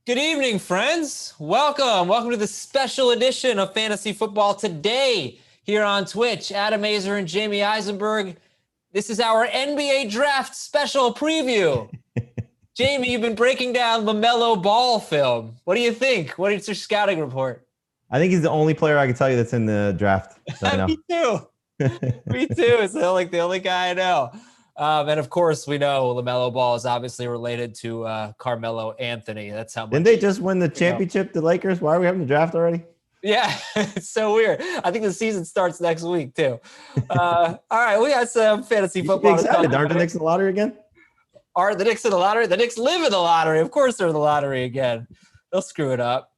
Good evening, friends. Welcome to the special edition of Fantasy Football Today here on Twitch. Adam Aizer and Jamey Eisenberg. This is our NBA Draft special preview. Jamey, you've been breaking down LaMelo Ball film. What do you think? What is your scouting report? I think he's the only player I can tell you that's in the draft. Me too. Me too. It's the only guy I know. And of course, we know LaMelo Ball is obviously related to Carmelo Anthony. That's how much. Didn't they just win the championship, the Lakers? Why are we having the draft already? Yeah, it's so weird. I think the season starts next week, too. All right, we got some fantasy football. Excited. Aren't the Knicks in the lottery again? Are the Knicks in the lottery? The Knicks live in the lottery. Of course they're in the lottery again. They'll screw it up.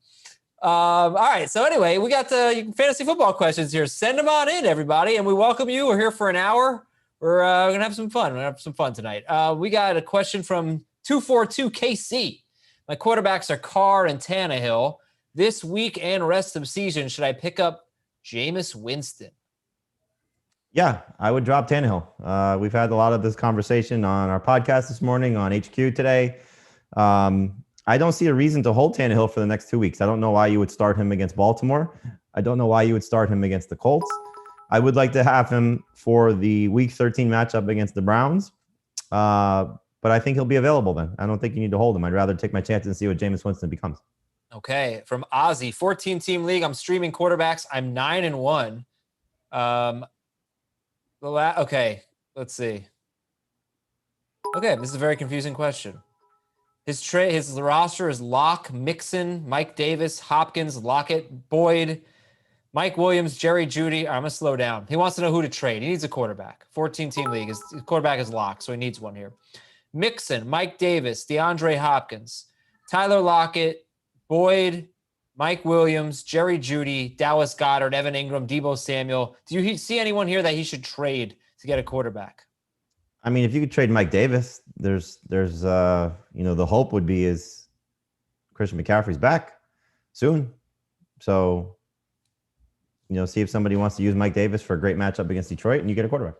All right, so anyway, we got the fantasy football questions here. Send them on in, everybody, and we welcome you. We're here for an hour. We're going to have some fun. We're going to have some fun tonight. We got a question from 242KC. My quarterbacks are Carr and Tannehill. This week and rest of the season, should I pick up Jameis Winston? Yeah, I would drop Tannehill. We've had a lot of this conversation on our podcast this morning, on HQ today. I don't see a reason to hold Tannehill for the next 2 weeks. I don't know why you would start him against Baltimore. I don't know why you would start him against the Colts. I would like to have him for the Week 13 matchup against the Browns. But I think he'll be available then. I don't think you need to hold him. I'd rather take my chances and see what Jameis Winston becomes. Okay. From Ozzy, 14-team league. I'm streaming quarterbacks. I'm 9-1. Okay. Let's see. Okay. This is a very confusing question. His roster is Locke, Mixon, Mike Davis, Hopkins, Lockett, Boyd, Mike Williams, Jerry Jeudy. I'm going to slow down. He wants to know who to trade. He needs a quarterback. 14-team league. His quarterback is locked, so he needs one here. Mixon, Mike Davis, DeAndre Hopkins, Tyler Lockett, Boyd, Mike Williams, Jerry Jeudy, Dallas Goedert, Evan Ingram, Deebo Samuel. Do you see anyone here that he should trade to get a quarterback? I mean, if you could trade Mike Davis, there's the hope would be is Christian McCaffrey's back soon. So, see if somebody wants to use Mike Davis for a great matchup against Detroit and you get a quarterback.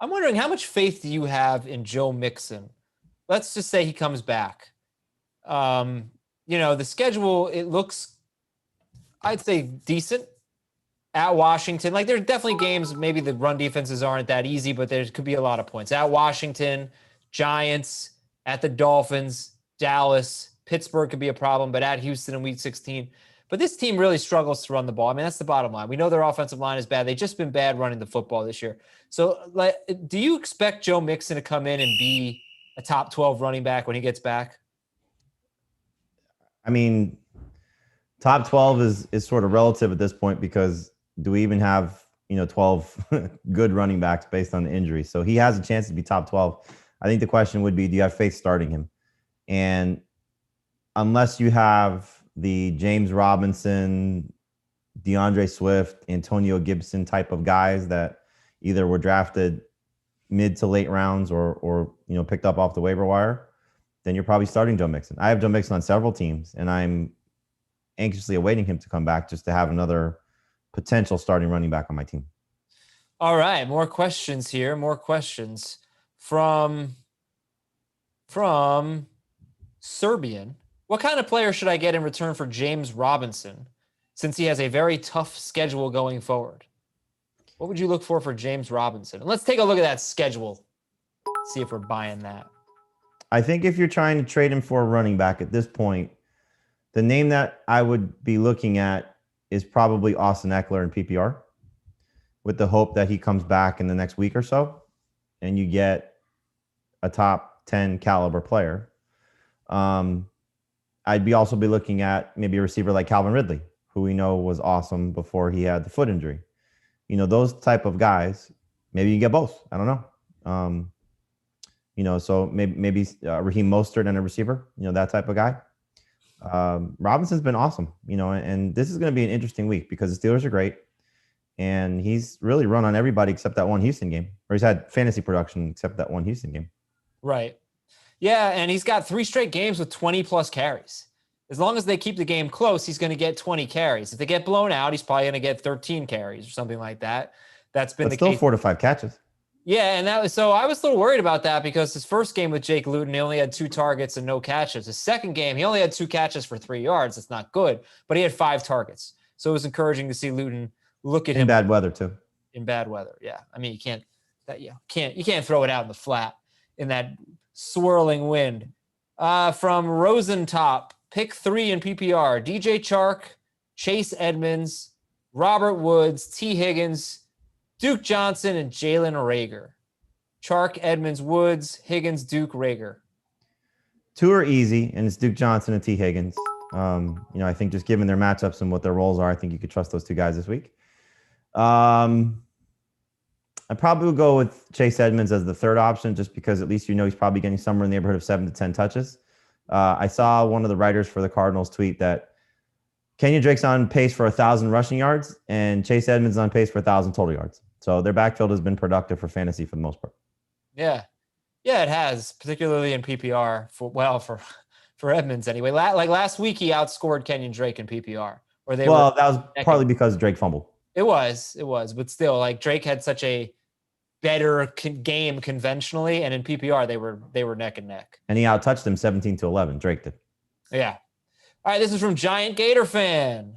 I'm wondering, how much faith do you have in Joe Mixon? Let's just say he comes back. The schedule, it looks, I'd say, decent at Washington. Like, there's definitely games, maybe the run defenses aren't that easy, but there could be a lot of points. At Washington, Giants, at the Dolphins, Dallas, Pittsburgh could be a problem, but at Houston in Week 16. But this team really struggles to run the ball. I mean, that's the bottom line. We know their offensive line is bad. They've just been bad running the football this year. So, do you expect Joe Mixon to come in and be a top 12 running back when he gets back? I mean, top 12 is sort of relative at this point because do we even have, 12 good running backs based on the injury? So he has a chance to be top 12. I think the question would be, do you have faith starting him? And unless you have the James Robinson, DeAndre Swift, Antonio Gibson type of guys that either were drafted mid to late rounds or picked up off the waiver wire, then you're probably starting Joe Mixon. I have Joe Mixon on several teams, and I'm anxiously awaiting him to come back just to have another potential starting running back on my team. All right, more questions here. More questions from Serbian. What kind of player should I get in return for James Robinson, since he has a very tough schedule going forward? What would you look for James Robinson? And let's take a look at that schedule. See if we're buying that. I think if you're trying to trade him for a running back at this point, the name that I would be looking at is probably Austin Eckler in PPR, with the hope that he comes back in the next week or so and you get a top 10 caliber player. I'd also be looking at maybe a receiver like Calvin Ridley, who we know was awesome before he had the foot injury. Those type of guys, maybe you get both. I don't know. So maybe Raheem Mostert and a receiver, that type of guy. Robinson's been awesome, and this is going to be an interesting week because the Steelers are great. And he's really run on everybody except that one Houston game, or he's had fantasy production except that one Houston game. Right. Yeah, and he's got 3 straight games with 20-plus carries. As long as they keep the game close, he's going to get 20 carries. If they get blown out, he's probably going to get 13 carries or something like that. That's been the case. Still 4 to 5 catches. Yeah, and that was so I was a little worried about that because his first game with Jake Luton, he only had 2 targets and no catches. His second game, he only had 2 catches for 3 yards. That's not good, but he had 5 targets. So it was encouraging to see Luton look at him in bad weather too. In bad weather, yeah. I mean, you can't throw it out in the flat in that swirling wind. From Rosentop, pick 3 in PPR: DJ Chark, Chase Edmonds, Robert Woods, T. Higgins, Duke Johnson, and Jalen Reagor. Chark, Edmonds, Woods, Higgins, Duke, Reagor. 2 are easy, and it's Duke Johnson and T. Higgins. I think just given their matchups and what their roles are, I think you could trust those 2 guys this week. I probably would go with Chase Edmonds as the 3rd option, just because at least he's probably getting somewhere in the neighborhood of 7 to 10 touches. I saw one of the writers for the Cardinals tweet that Kenyon Drake's on pace for 1,000 rushing yards, and Chase Edmonds is on pace for 1,000 total yards. So their backfield has been productive for fantasy for the most part. Yeah, it has, particularly in PPR. For Edmonds anyway. Like last week, he outscored Kenyon Drake in PPR. That was partly because Drake fumbled. It was, but still, like Drake had such a better game conventionally, and in PPR they were neck and neck. And he outtouched him 17-11. Drake did. Yeah. All right, this is from Giant Gator Fan.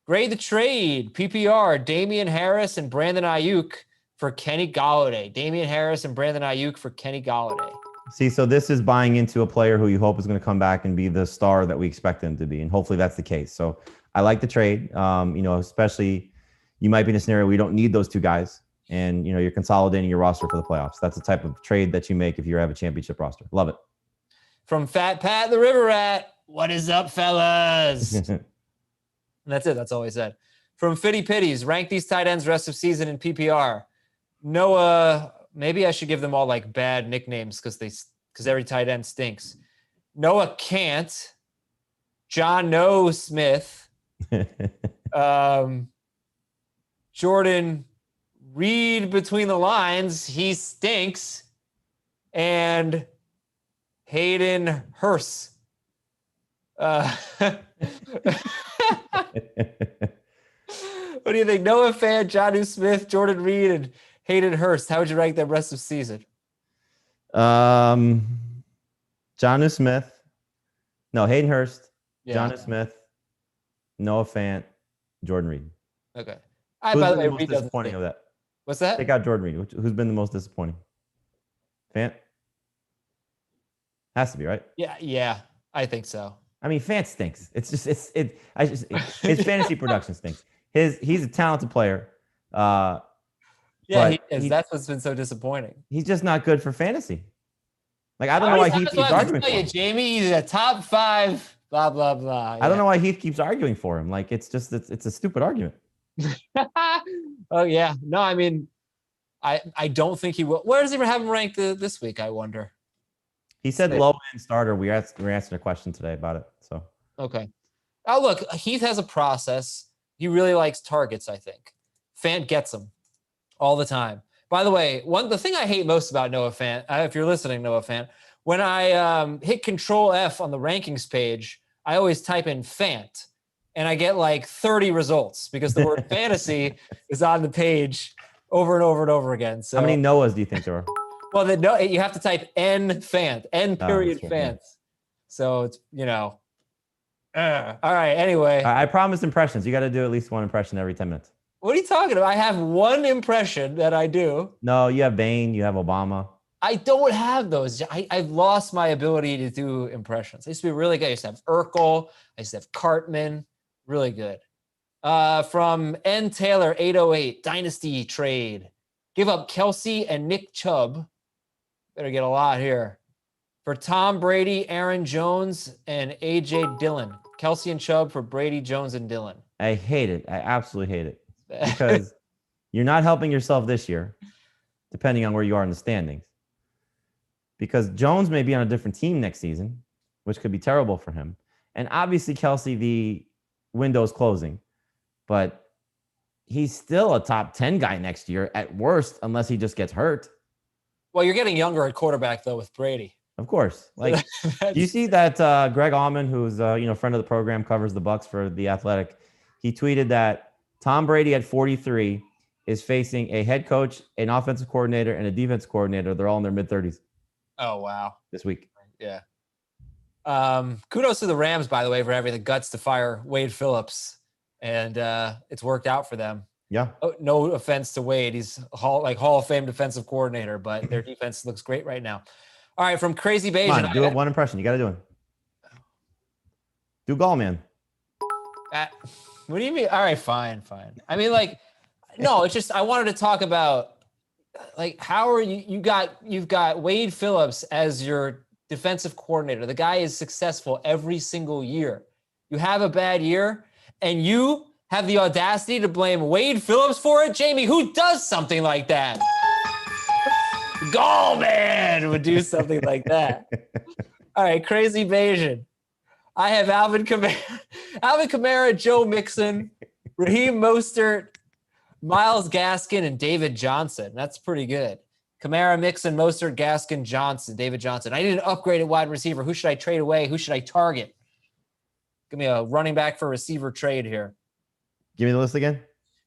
Grade the trade. PPR, Damien Harris and Brandon Ayuk for Kenny Golladay. Damien Harris and Brandon Ayuk for Kenny Golladay. See, so this is buying into a player who you hope is going to come back and be the star that we expect him to be, and hopefully that's the case. So I like the trade. Especially you might be in a scenario where you don't need those 2 guys, and you're consolidating your roster for the playoffs. That's the type of trade that you make if you have a championship roster. Love it. From Fat Pat the River Rat, what is up, fellas? And that's it. That's all he said. From Fitty Pitties, rank these tight ends rest of season in PPR. Noah, maybe I should give them all like bad nicknames because every tight end stinks. Noah Kant, John No Smith, Jordan Reed between the lines, he stinks, and Hayden Hurst. What do you think? Noah Fant, Jonnu Smith, Jordan Reed, and Hayden Hurst. How would you rank them rest of season? Jonnu Smith. No, Hayden Hurst. Yeah. Jonnu Smith. Noah Fant. Jordan Reed. Okay. Who's been the most disappointing of that? What's that? Take out Jordan Reed. Who's been the most disappointing? Fant? Has to be, right? Yeah. I think so. I mean, Fant stinks. His fantasy production stinks. He's a talented player. Yeah, he is. That's what's been so disappointing. He's just not good for fantasy. Like, I don't know why Heath keeps arguing for him. Jamey, he's a top 5, blah, blah, blah. I don't know why Heath keeps arguing for him. Like, it's a stupid argument. Oh, yeah. No, I mean, I don't think he will. Where does he have him ranked this week, I wonder? He said low-end starter. We're answering a question today about it. So okay. Oh, look, Heath has a process. He really likes targets, I think. Fant gets them all the time. By the way, the thing I hate most about Noah Fant, if you're listening, Noah Fant, when I hit Control F on the rankings page, I always type in Fant, and I get like 30 results because the word fantasy is on the page over and over and over again. So how many Noahs do you think there are? Well, you have to type N Fant, N period Fant. So it's, all right. Anyway, I promise impressions. You got to do at least one impression every 10 minutes. What are you talking about? I have one impression that I do. No, you have Bane. You have Obama. I don't have those. I've lost my ability to do impressions. I used to be really good. I used to have Urkel. I used to have Cartman. Really good. From N Taylor 808, Dynasty trade. Give up Kelsey and Nick Chubb. Better get a lot here. For Tom Brady, Aaron Jones, and A.J. Dillon. Kelsey and Chubb for Brady, Jones, and Dillon. I hate it. I absolutely hate it. Because you're not helping yourself this year, depending on where you are in the standings. Because Jones may be on a different team next season, which could be terrible for him. And obviously, Kelsey, the window's closing. But he's still a top 10 guy next year at worst, unless he just gets hurt. Well, you're getting younger at quarterback, though, with Brady. Of course. Like, do you see that Greg Allman, who's friend of the program, covers the Bucs for The Athletic? He tweeted that Tom Brady at 43 is facing a head coach, an offensive coordinator, and a defense coordinator. They're all in their mid-30s. Oh, wow. This week. Yeah. Kudos to the Rams, by the way, for having the guts to fire Wade Phillips. And it's worked out for them. Yeah. Oh, no offense to Wade. He's Hall of Fame defensive coordinator, but their defense looks great right now. All right, from Crazy Bayesian. Come on, do it one impression. You got to do it. Do Gall, man. What do you mean? All right, fine. I mean, like, no, it's just I wanted to talk about, like, how are you've got Wade Phillips as your defensive coordinator. The guy is successful every single year. You have a bad year, and you have the audacity to blame Wade Phillips for it? Jamey, who does something like that? Gall man would do something like that. All right, Crazy Bayesian. I have Alvin Kamara, Joe Mixon, Raheem Mostert, Myles Gaskin, and David Johnson. That's pretty good. Kamara, Mixon, Mostert, Gaskin, Johnson, David Johnson. I need an upgraded wide receiver. Who should I trade away? Who should I target? Give me a running back for receiver trade here. Give me the list again.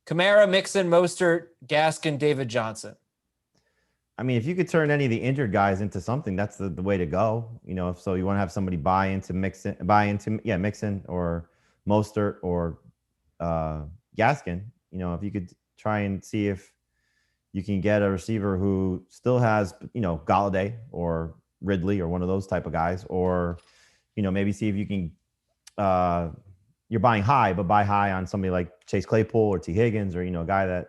Kamara, Mixon, Mostert, Gaskin, David Johnson. I mean, if you could turn any of the injured guys into something, that's the way to go. You know, if so you want to have somebody buy into Mixon or Mostert or Gaskin. You know, if you could try and see if you can get a receiver who still has, you know, Galladay or Ridley or one of those type of guys, or, you know, maybe see if you can, you're buying high, but buy high on somebody like Chase Claypool or T. Higgins, or, you know, a guy that,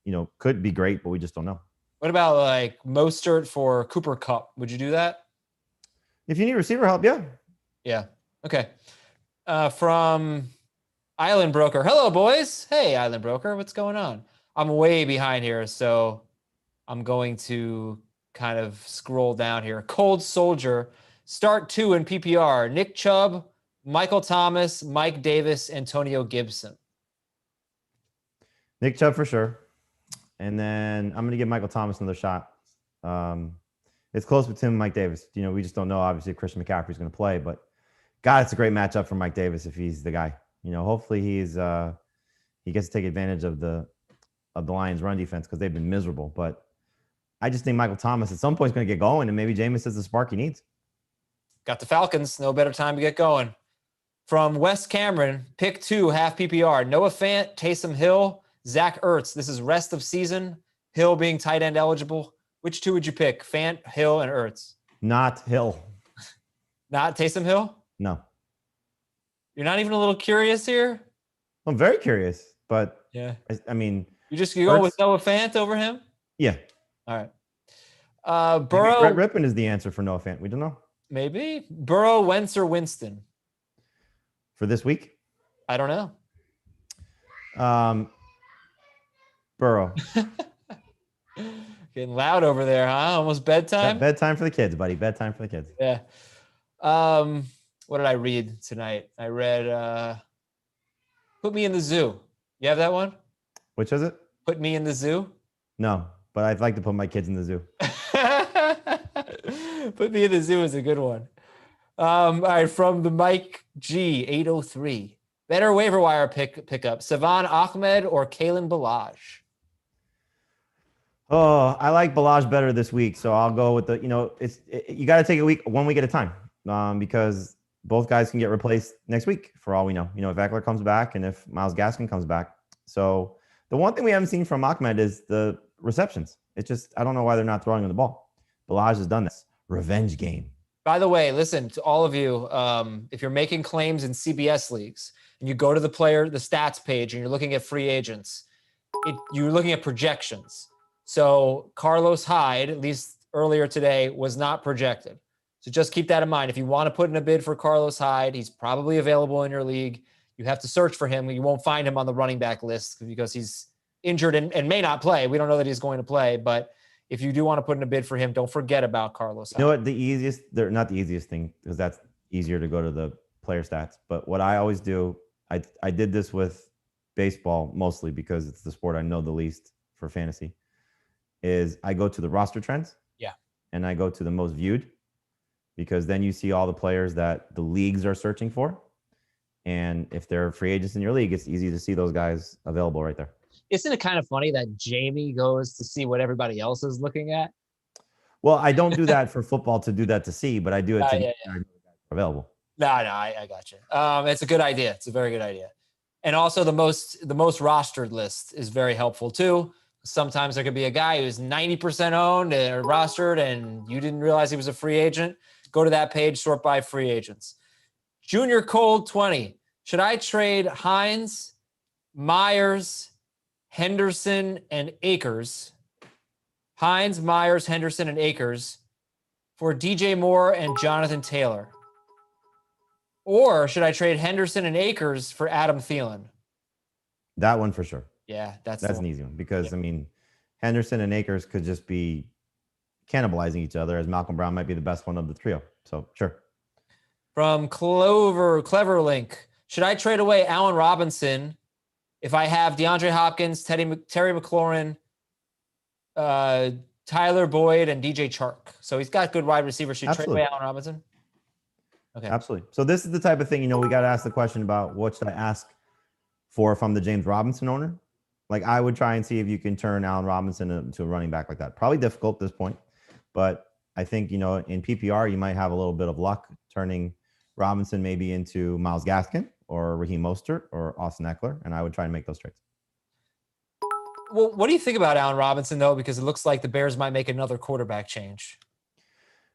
you know, could be great, but we just don't know. What about like Mostert for Cooper Kupp? Would you do that? If you need receiver help, yeah. Yeah. Okay. From Island Broker. Hello, boys. Hey, Island Broker. What's going on? I'm way behind here, so I'm going to kind of scroll down here. Cold Soldier. Start 2 in PPR. Nick Chubb, Michael Thomas, Mike Davis, Antonio Gibson. Nick Chubb for sure. And then I'm going to give Michael Thomas another shot. It's close with him and Mike Davis. You know, we just don't know, obviously, if Christian McCaffrey's going to play. But, God, it's a great matchup for Mike Davis if he's the guy. You know, hopefully he gets to take advantage of the Lions' run defense because they've been miserable. But I just think Michael Thomas at some point is going to get going, and maybe Jameis is the spark he needs. Got the Falcons. No better time to get going. From Wes Cameron, pick 2, half PPR. Noah Fant, Taysom Hill, Zach Ertz. This is rest of season. Hill being tight end eligible. Which 2 would you pick? Fant, Hill, and Ertz. Not Hill. Not Taysom Hill? No. You're not even a little curious here? I'm very curious, but yeah. I mean, you go with Noah Fant over him? Yeah. All right. Burrow. Brett Rippon is the answer for Noah Fant. We don't know. Maybe. Burrow, Wentz, or Winston? For this week? I don't know. Burrow. Getting loud over there, huh? Almost bedtime? Bedtime for the kids, buddy. Bedtime for the kids. Yeah. What did I read tonight? I read Put Me in the Zoo. You have that one? Which is it? Put Me in the Zoo? No, but I'd like to put my kids in the zoo. Put Me in the Zoo is a good one. All right, from the Mike G 803. Better waiver wire pickup. Savon Ahmed or Kalen Balaj? Oh, I like Balaj better this week, so I'll go with you got to take one week at a time, because both guys can get replaced next week for all we know. You know, if Eckler comes back and if Myles Gaskin comes back. So the one thing we haven't seen from Ahmed is the receptions. It's just, I don't know why they're not throwing him the ball. Balaj has done this. Revenge game. By the way, listen to all of you. If you're making claims in CBS leagues and you go to the stats page and you're looking at free agents, you're looking at projections. So Carlos Hyde, at least earlier today, was not projected. So just keep that in mind. If you want to put in a bid for Carlos Hyde, he's probably available in your league. You have to search for him. You won't find him on the running back list because he's injured and may not play. We don't know that he's going to play, but if you do want to put in a bid for him, don't forget about Carlos Hyde. You know what? They're not the easiest thing, because that's easier to go to the player stats. But what I always do, I did this with baseball mostly because it's the sport I know the least for fantasy, is I go to the roster trends. Yeah. And I go to the most viewed, because then you see all the players that the leagues are searching for. And if they're free agents in your league, it's easy to see those guys available right there. Isn't it kind of funny that Jamey goes to see what everybody else is looking at? Well, I don't do that for football to do that to see, but I do it to Yeah. available. No, I got you. It's a good idea. It's a very good idea. And also the most rostered list is very helpful too. Sometimes there could be a guy who's 90% owned or rostered and you didn't realize he was a free agent. Go to that page, sort by free agents. Junior Cold 20. Should I trade Heinz, Myers, Henderson, and Akers? Heinz, Myers, Henderson, and Akers for DJ Moore and Jonathan Taylor. Or should I trade Henderson and Akers for Adam Thielen? That one for sure. Yeah, that's an easy one because, I mean, Henderson and Akers could just be cannibalizing each other, as Malcolm Brown might be the best one of the trio. So, sure. From Cleverlink, should I trade away Allen Robinson if I have DeAndre Hopkins, Terry McLaurin, Tyler Boyd, and DJ Chark? So he's got good wide receivers. Should you trade away Allen Robinson? Okay. Absolutely. So this is the type of thing, we got to ask the question about what should I ask for if I'm the James Robinson owner? Like, I would try and see if you can turn Allen Robinson into a running back like that. Probably difficult at this point, but I think, in PPR, you might have a little bit of luck turning Robinson maybe into Myles Gaskin or Raheem Mostert or Austin Eckler, and I would try and make those trades. Well, what do you think about Allen Robinson, though? Because it looks like the Bears might make another quarterback change.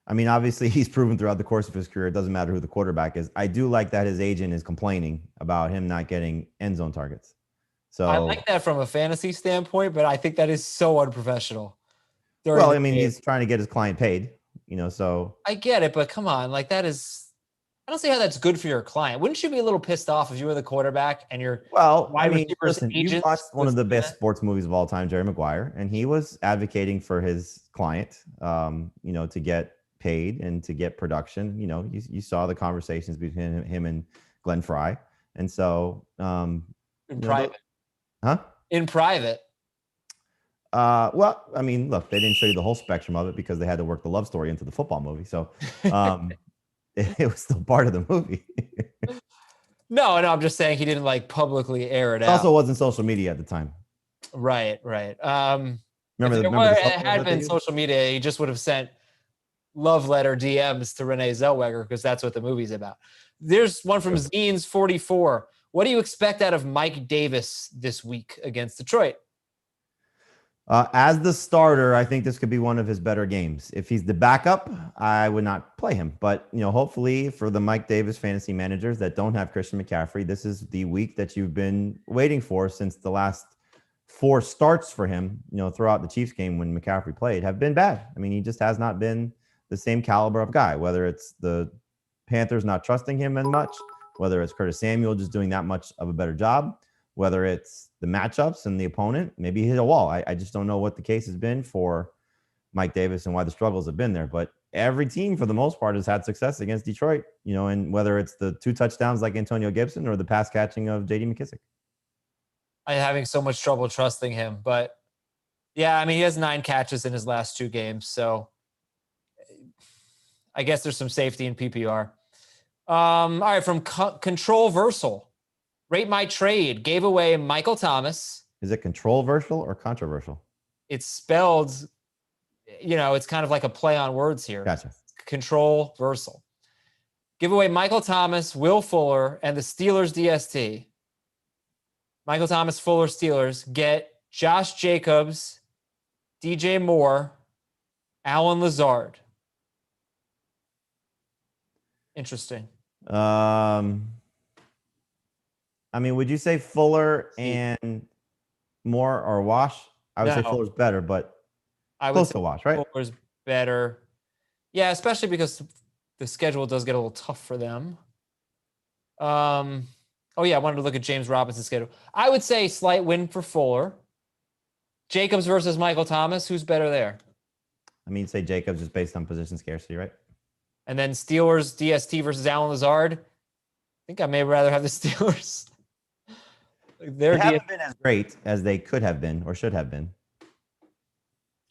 I mean, obviously, he's proven throughout the course of his career, it doesn't matter who the quarterback is. I do like that his agent is complaining about him not getting end zone targets. So I like that from a fantasy standpoint, but I think that is so unprofessional. Well, I mean, he's trying to get his client paid, so. I get it, but come on. Like, that is, I don't see how that's good for your client. Wouldn't you be a little pissed off if you were the quarterback and your listen, you watched one of the best sports movies of all time, Jerry Maguire, and he was advocating for his client, to get paid and to get production. You saw the conversations between him and Glenn Fry. And so, in private. Huh? In private. Well, I mean, look, they didn't show you the whole spectrum of it because they had to work the love story into the football movie. So it was still part of the movie. No, I'm just saying he didn't publicly air it out. Also wasn't social media at the time. Right. Remember if it had been social media, he just would have sent love letter DMs to Renee Zellweger because that's what the movie's about. There's one from Zines 44. What do you expect out of Mike Davis this week against Detroit? As the starter, I think this could be one of his better games. If he's the backup, I would not play him. But, hopefully for the Mike Davis fantasy managers that don't have Christian McCaffrey, this is the week that you've been waiting for since the last 4 starts for him, throughout the Chiefs game when McCaffrey played have been bad. I mean, he just has not been the same caliber of guy, whether it's the Panthers not trusting him as much, whether it's Curtis Samuel just doing that much of a better job, whether it's the matchups and the opponent, maybe he hit a wall. I just don't know what the case has been for Mike Davis and why the struggles have been there. But every team, for the most part, has had success against Detroit, and whether it's the 2 touchdowns like Antonio Gibson or the pass catching of J.D. McKissic. I'm having so much trouble trusting him. But, yeah, I mean, he has 9 catches in his last 2 games. So I guess there's some safety in PPR. All right, from Controversial. Rate My Trade gave away Michael Thomas. Is it controversial or controversial? It's spelled, it's kind of like a play on words here. Gotcha. Controversial. Give away Michael Thomas, Will Fuller, and the Steelers DST. Michael Thomas, Fuller, Steelers. Get Josh Jacobs, DJ Moore, Alan Lazard. Interesting. I mean, would you say Fuller and Moore are wash? I would say Fuller's better, but close to wash, right? Fuller's better. Yeah, especially because the schedule does get a little tough for them. I wanted to look at James Robinson's schedule. I would say slight win for Fuller. Jacobs versus Michael Thomas. Who's better there? I mean, say Jacobs just based on position scarcity, right? And then Steelers DST versus Alan Lazard. I think I may rather have the Steelers. They haven't been as great as they could have been or should have been.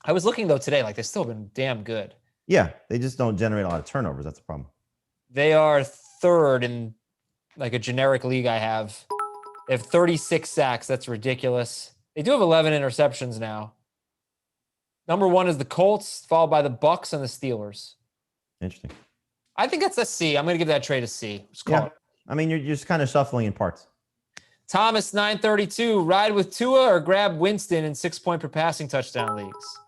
I was looking, though, today. They've still been damn good. Yeah, they just don't generate a lot of turnovers. That's the problem. They are 3rd in a generic league I have. They have 36 sacks. That's ridiculous. They do have 11 interceptions now. Number 1 is the Colts, followed by the Bucks and the Steelers. Interesting. I think that's a C. I'm going to give that trade a C. Just call it. I mean, you're just kind of shuffling in parts. Thomas, 932. Ride with Tua or grab Winston in 6-point per passing touchdown leagues?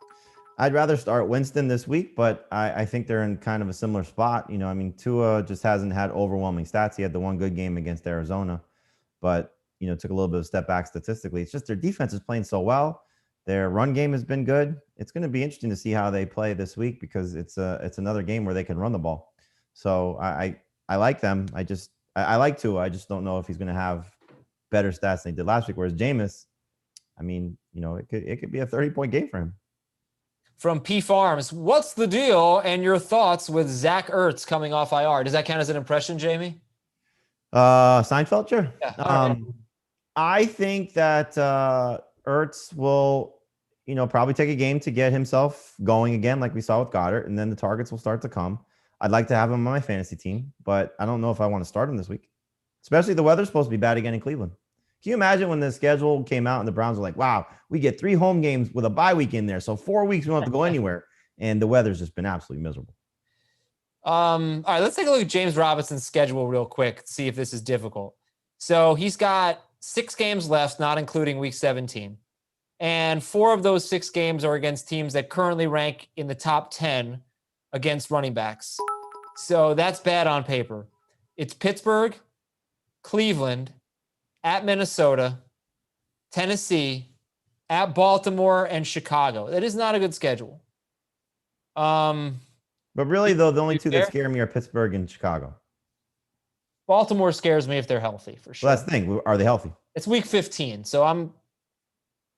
I'd rather start Winston this week, but I think they're in kind of a similar spot. I mean, Tua just hasn't had overwhelming stats. He had the one good game against Arizona, but, took a little bit of a step back statistically. It's just their defense is playing so well. Their run game has been good. It's going to be interesting to see how they play this week because it's another game where they can run the ball. So I like them. I like Tua. I just don't know if he's going to have better stats than he did last week. Whereas Jameis, I mean, it could be a 30-point game for him. From P Farms, what's the deal and your thoughts with Zach Ertz coming off IR? Does that count as an impression, Jamey? Seinfeld, sure. Yeah, right. I think that Ertz will, probably take a game to get himself going again, like we saw with Goddard, and then the targets will start to come. I'd like to have him on my fantasy team, but I don't know if I want to start him this week, especially the weather's supposed to be bad again in Cleveland. Can you imagine when the schedule came out and the Browns were like, wow, we get 3 home games with a bye week in there. So 4 weeks, we don't have to go anywhere. And the weather's just been absolutely miserable. All right, let's take a look at James Robinson's schedule real quick, see if this is difficult. So he's got 6 games left, not including week 17. And 4 of those 6 games are against teams that currently rank in the top 10 against running backs. So that's bad on paper. It's Pittsburgh, Cleveland, at Minnesota, Tennessee, at Baltimore, and Chicago. That is not a good schedule. But really, though, the only 2 that scare me are Pittsburgh and Chicago. Baltimore scares me if they're healthy, for sure. Well, that's the thing. Are they healthy? It's week 15, so I'm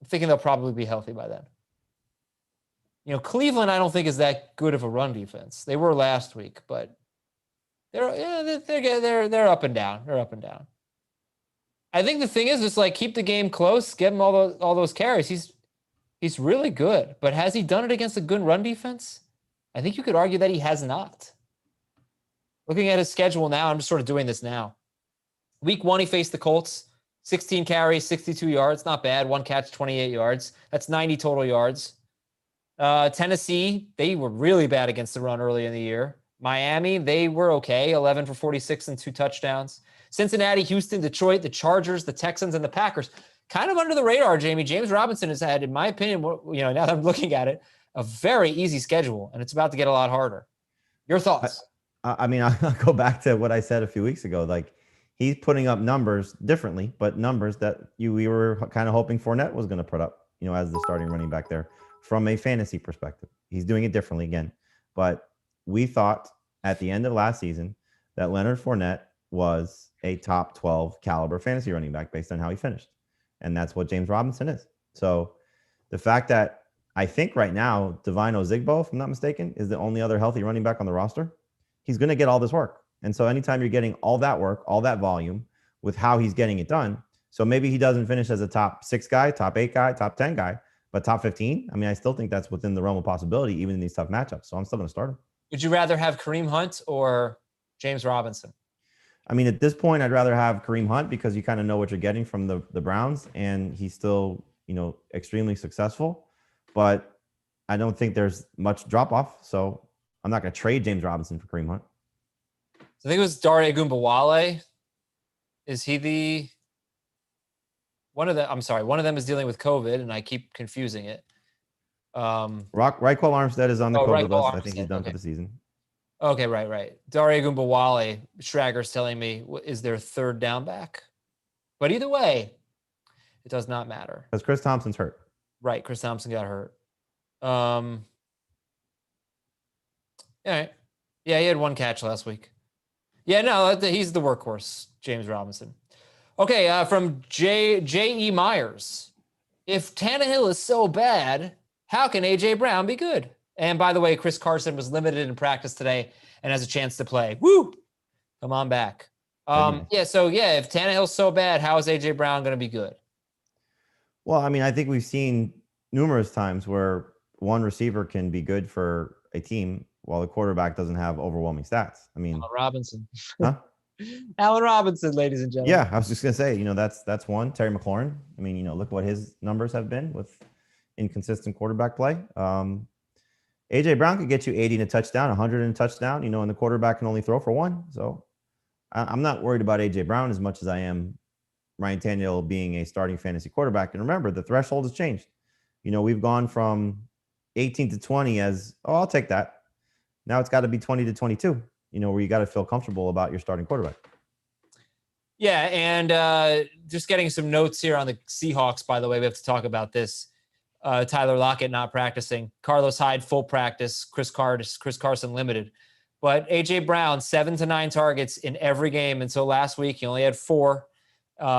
thinking they'll probably be healthy by then. Cleveland, I don't think is that good of a run defense. They were last week, but they're up and down. They're up and down. I think the thing is just keep the game close, give him all those carries. He's really good, but has he done it against a good run defense? I think you could argue that he has not. Looking at his schedule now, I'm just sort of doing this now. Week 1, he faced the Colts, 16 carries, 62 yards, not bad. 1 catch, 28 yards. That's 90 total yards. Tennessee, they were really bad against the run early in the year. Miami, they were okay, 11 for 46 and 2 touchdowns. Cincinnati, Houston, Detroit, the Chargers, the Texans, and the Packers. Kind of under the radar, Jamey. James Robinson has had, in my opinion, now that I'm looking at it, a very easy schedule, and it's about to get a lot harder. Your thoughts? I mean, I'll go back to what I said a few weeks ago. He's putting up numbers differently, but numbers that we were kind of hoping Fournette was going to put up, as the starting running back there from a fantasy perspective. He's doing it differently again. But we thought at the end of last season that Leonard Fournette was a top 12 caliber fantasy running back based on how he finished. And that's what James Robinson is. So the fact that I think right now, Devine Ozigbo, if I'm not mistaken, is the only other healthy running back on the roster, he's going to get all this work. And so anytime you're getting all that work, all that volume with how he's getting it done, so maybe he doesn't finish as a top 6 guy, top 8 guy, top 10 guy, but top 15, I mean, I still think that's within the realm of possibility, even in these tough matchups. So I'm still going to start him. Would you rather have Kareem Hunt or James Robinson? I mean, at this point, I'd rather have Kareem Hunt because you kind of know what you're getting from the Browns, and he's still, extremely successful. But I don't think there's much drop off, so I'm not going to trade James Robinson for Kareem Hunt. So I think it was Dare Ogunbowale. Is he one of them is dealing with COVID, and I keep confusing it. Raquel Armstead is on the COVID list. I think he's done for the season. Okay, right. Dare Ogunbowale, Schrager's telling me, is their 3rd down back. But either way, it does not matter. Because Chris Thompson's hurt. Right, Chris Thompson got hurt. All right. Yeah, he had 1 catch last week. Yeah, no, he's the workhorse, James Robinson. Okay, from J.E. Myers. If Tannehill is so bad, how can A.J. Brown be good? And by the way, Chris Carson was limited in practice today and has a chance to play. Woo! Come on back. If Tannehill's so bad, how is A.J. Brown going to be good? Well, I mean, I think we've seen numerous times where one receiver can be good for a team while the quarterback doesn't have overwhelming stats. I mean, Robinson. Huh? Allen Robinson, ladies and gentlemen. Yeah, I was just gonna say, that's one. Terry McLaurin. I mean, look what his numbers have been with inconsistent quarterback play. AJ Brown could get you 80 in a touchdown, 100 in a touchdown, and the quarterback can only throw for one. So I'm not worried about AJ Brown as much as I am Ryan Tannehill being a starting fantasy quarterback. And remember, the threshold has changed. We've gone from 18 to 20 as, oh, I'll take that. Now it's got to be 20 to 22, where you got to feel comfortable about your starting quarterback. Yeah, and just getting some notes here on the Seahawks, by the way. We have to talk about this. Tyler Lockett not practicing. Carlos Hyde, full practice. Chris Carson, limited. But A.J. Brown, 7 to 9 targets in every game until last week. He only had 4.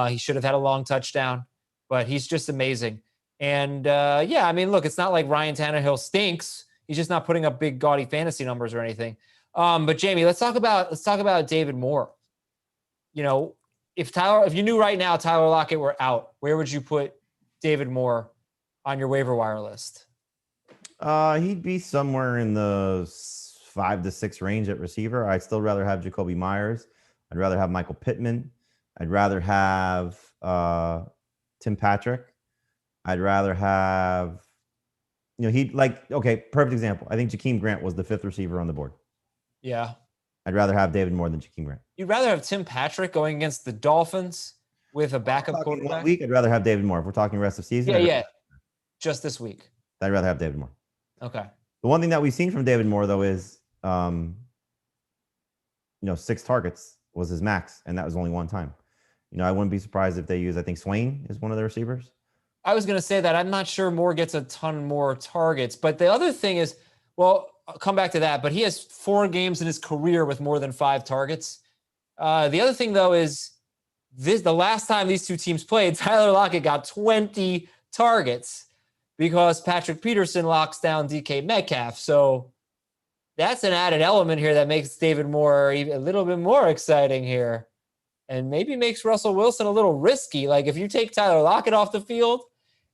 He should have had a long touchdown, but he's just amazing. And, I mean, look, it's not like Ryan Tannehill stinks. He's just not putting up big, gaudy fantasy numbers or anything. But, Jamey, let's talk about David Moore. If you knew right now Tyler Lockett were out, where would you put David Moore on your waiver wire list? He'd be somewhere in the 5 to 6 range at receiver. I'd still rather have Jacoby Myers. I'd rather have Michael Pittman. I'd rather have Tim Patrick. I'd rather have, perfect example. I think Jakeem Grant was the 5th receiver on the board. Yeah. I'd rather have David Moore than Jakeem Grant. You'd rather have Tim Patrick going against the Dolphins with a backup quarterback? 1 week, I'd rather have David Moore. If we're talking rest of season. Yeah. Just this week. I'd rather have David Moore. Okay. The one thing that we've seen from David Moore, though, is, 6 targets was his max, and that was only one time. I wouldn't be surprised if they use, I think Swain is one of the receivers. I was going to say that. I'm not sure Moore gets a ton more targets. But the other thing is, well, I'll come back to that, but he has 4 games in his career with more than 5 targets. The other thing, though, is the last time these two teams played, Tyler Lockett got 20 targets because Patrick Peterson locks down DK Metcalf. So that's an added element here that makes David Moore a little bit more exciting here and maybe makes Russell Wilson a little risky. Like if you take Tyler Lockett off the field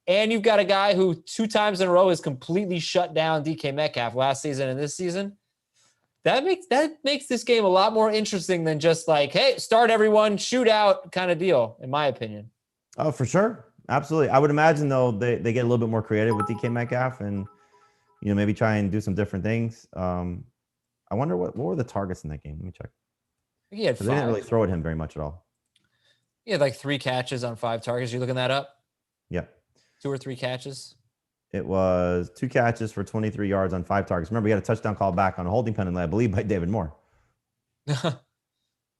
and you've got a guy who 2 times in a row has completely shut down DK Metcalf last season and this season, that makes this game a lot more interesting than just like, hey, start everyone, shoot out kind of deal, in my opinion. Oh, for sure. Absolutely. I would imagine, though, they get a little bit more creative with DK Metcalf and, maybe try and do some different things. I wonder what were the targets in that game? Let me check. He had 5. They didn't really throw at him very much at all. He had like 3 catches on 5 targets. You looking that up? Yeah. 2 or 3 catches? It was 2 catches for 23 yards on 5 targets. Remember, he had a touchdown call back on a holding penalty, I believe, by David Moore. Well,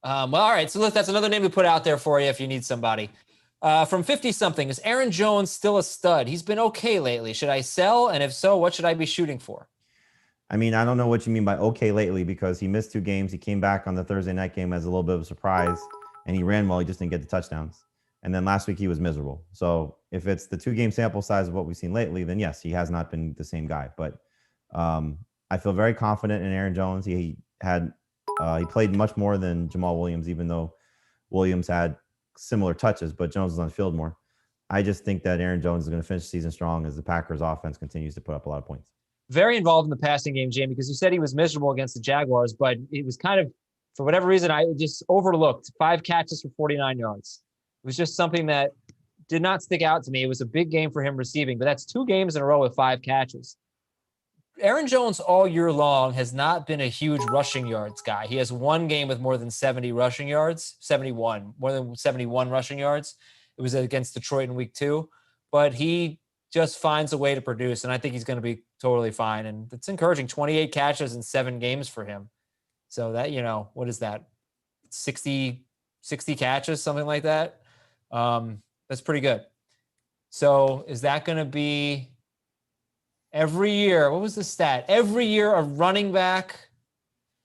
all right. So that's another name to put out there for you if you need somebody. From 50-something, is Aaron Jones still a stud? He's been okay lately. Should I sell? And if so, what should I be shooting for? I mean, I don't know what you mean by okay lately because he missed 2 games. He came back on the Thursday night game as a little bit of a surprise, and he ran well. He just didn't get the touchdowns. And then last week he was miserable. So if it's the 2-game sample size of what we've seen lately, then yes, he has not been the same guy. But I feel very confident in Aaron Jones. He played much more than Jamal Williams, even though Williams had similar touches, but Jones was on the field more. I just think that Aaron Jones is going to finish the season strong as the Packers offense continues to put up a lot of points. Very involved in the passing game, Jamey, because you said he was miserable against the Jaguars, but it was kind of, for whatever reason, I just overlooked 5 catches for 49 yards. It was just something that did not stick out to me. It was a big game for him receiving, but that's 2 games in a row with 5 catches. Aaron Jones all year long has not been a huge rushing yards guy. He has 1 game with more than 70 rushing yards, more than 71 rushing yards. It was against Detroit in week 2, but he just finds a way to produce, and I think he's going to be totally fine. And it's encouraging, 28 catches in 7 games for him. So that, what is that? 60 catches, something like that. That's pretty good. So is that going to be every year? What was the stat? Every year a running back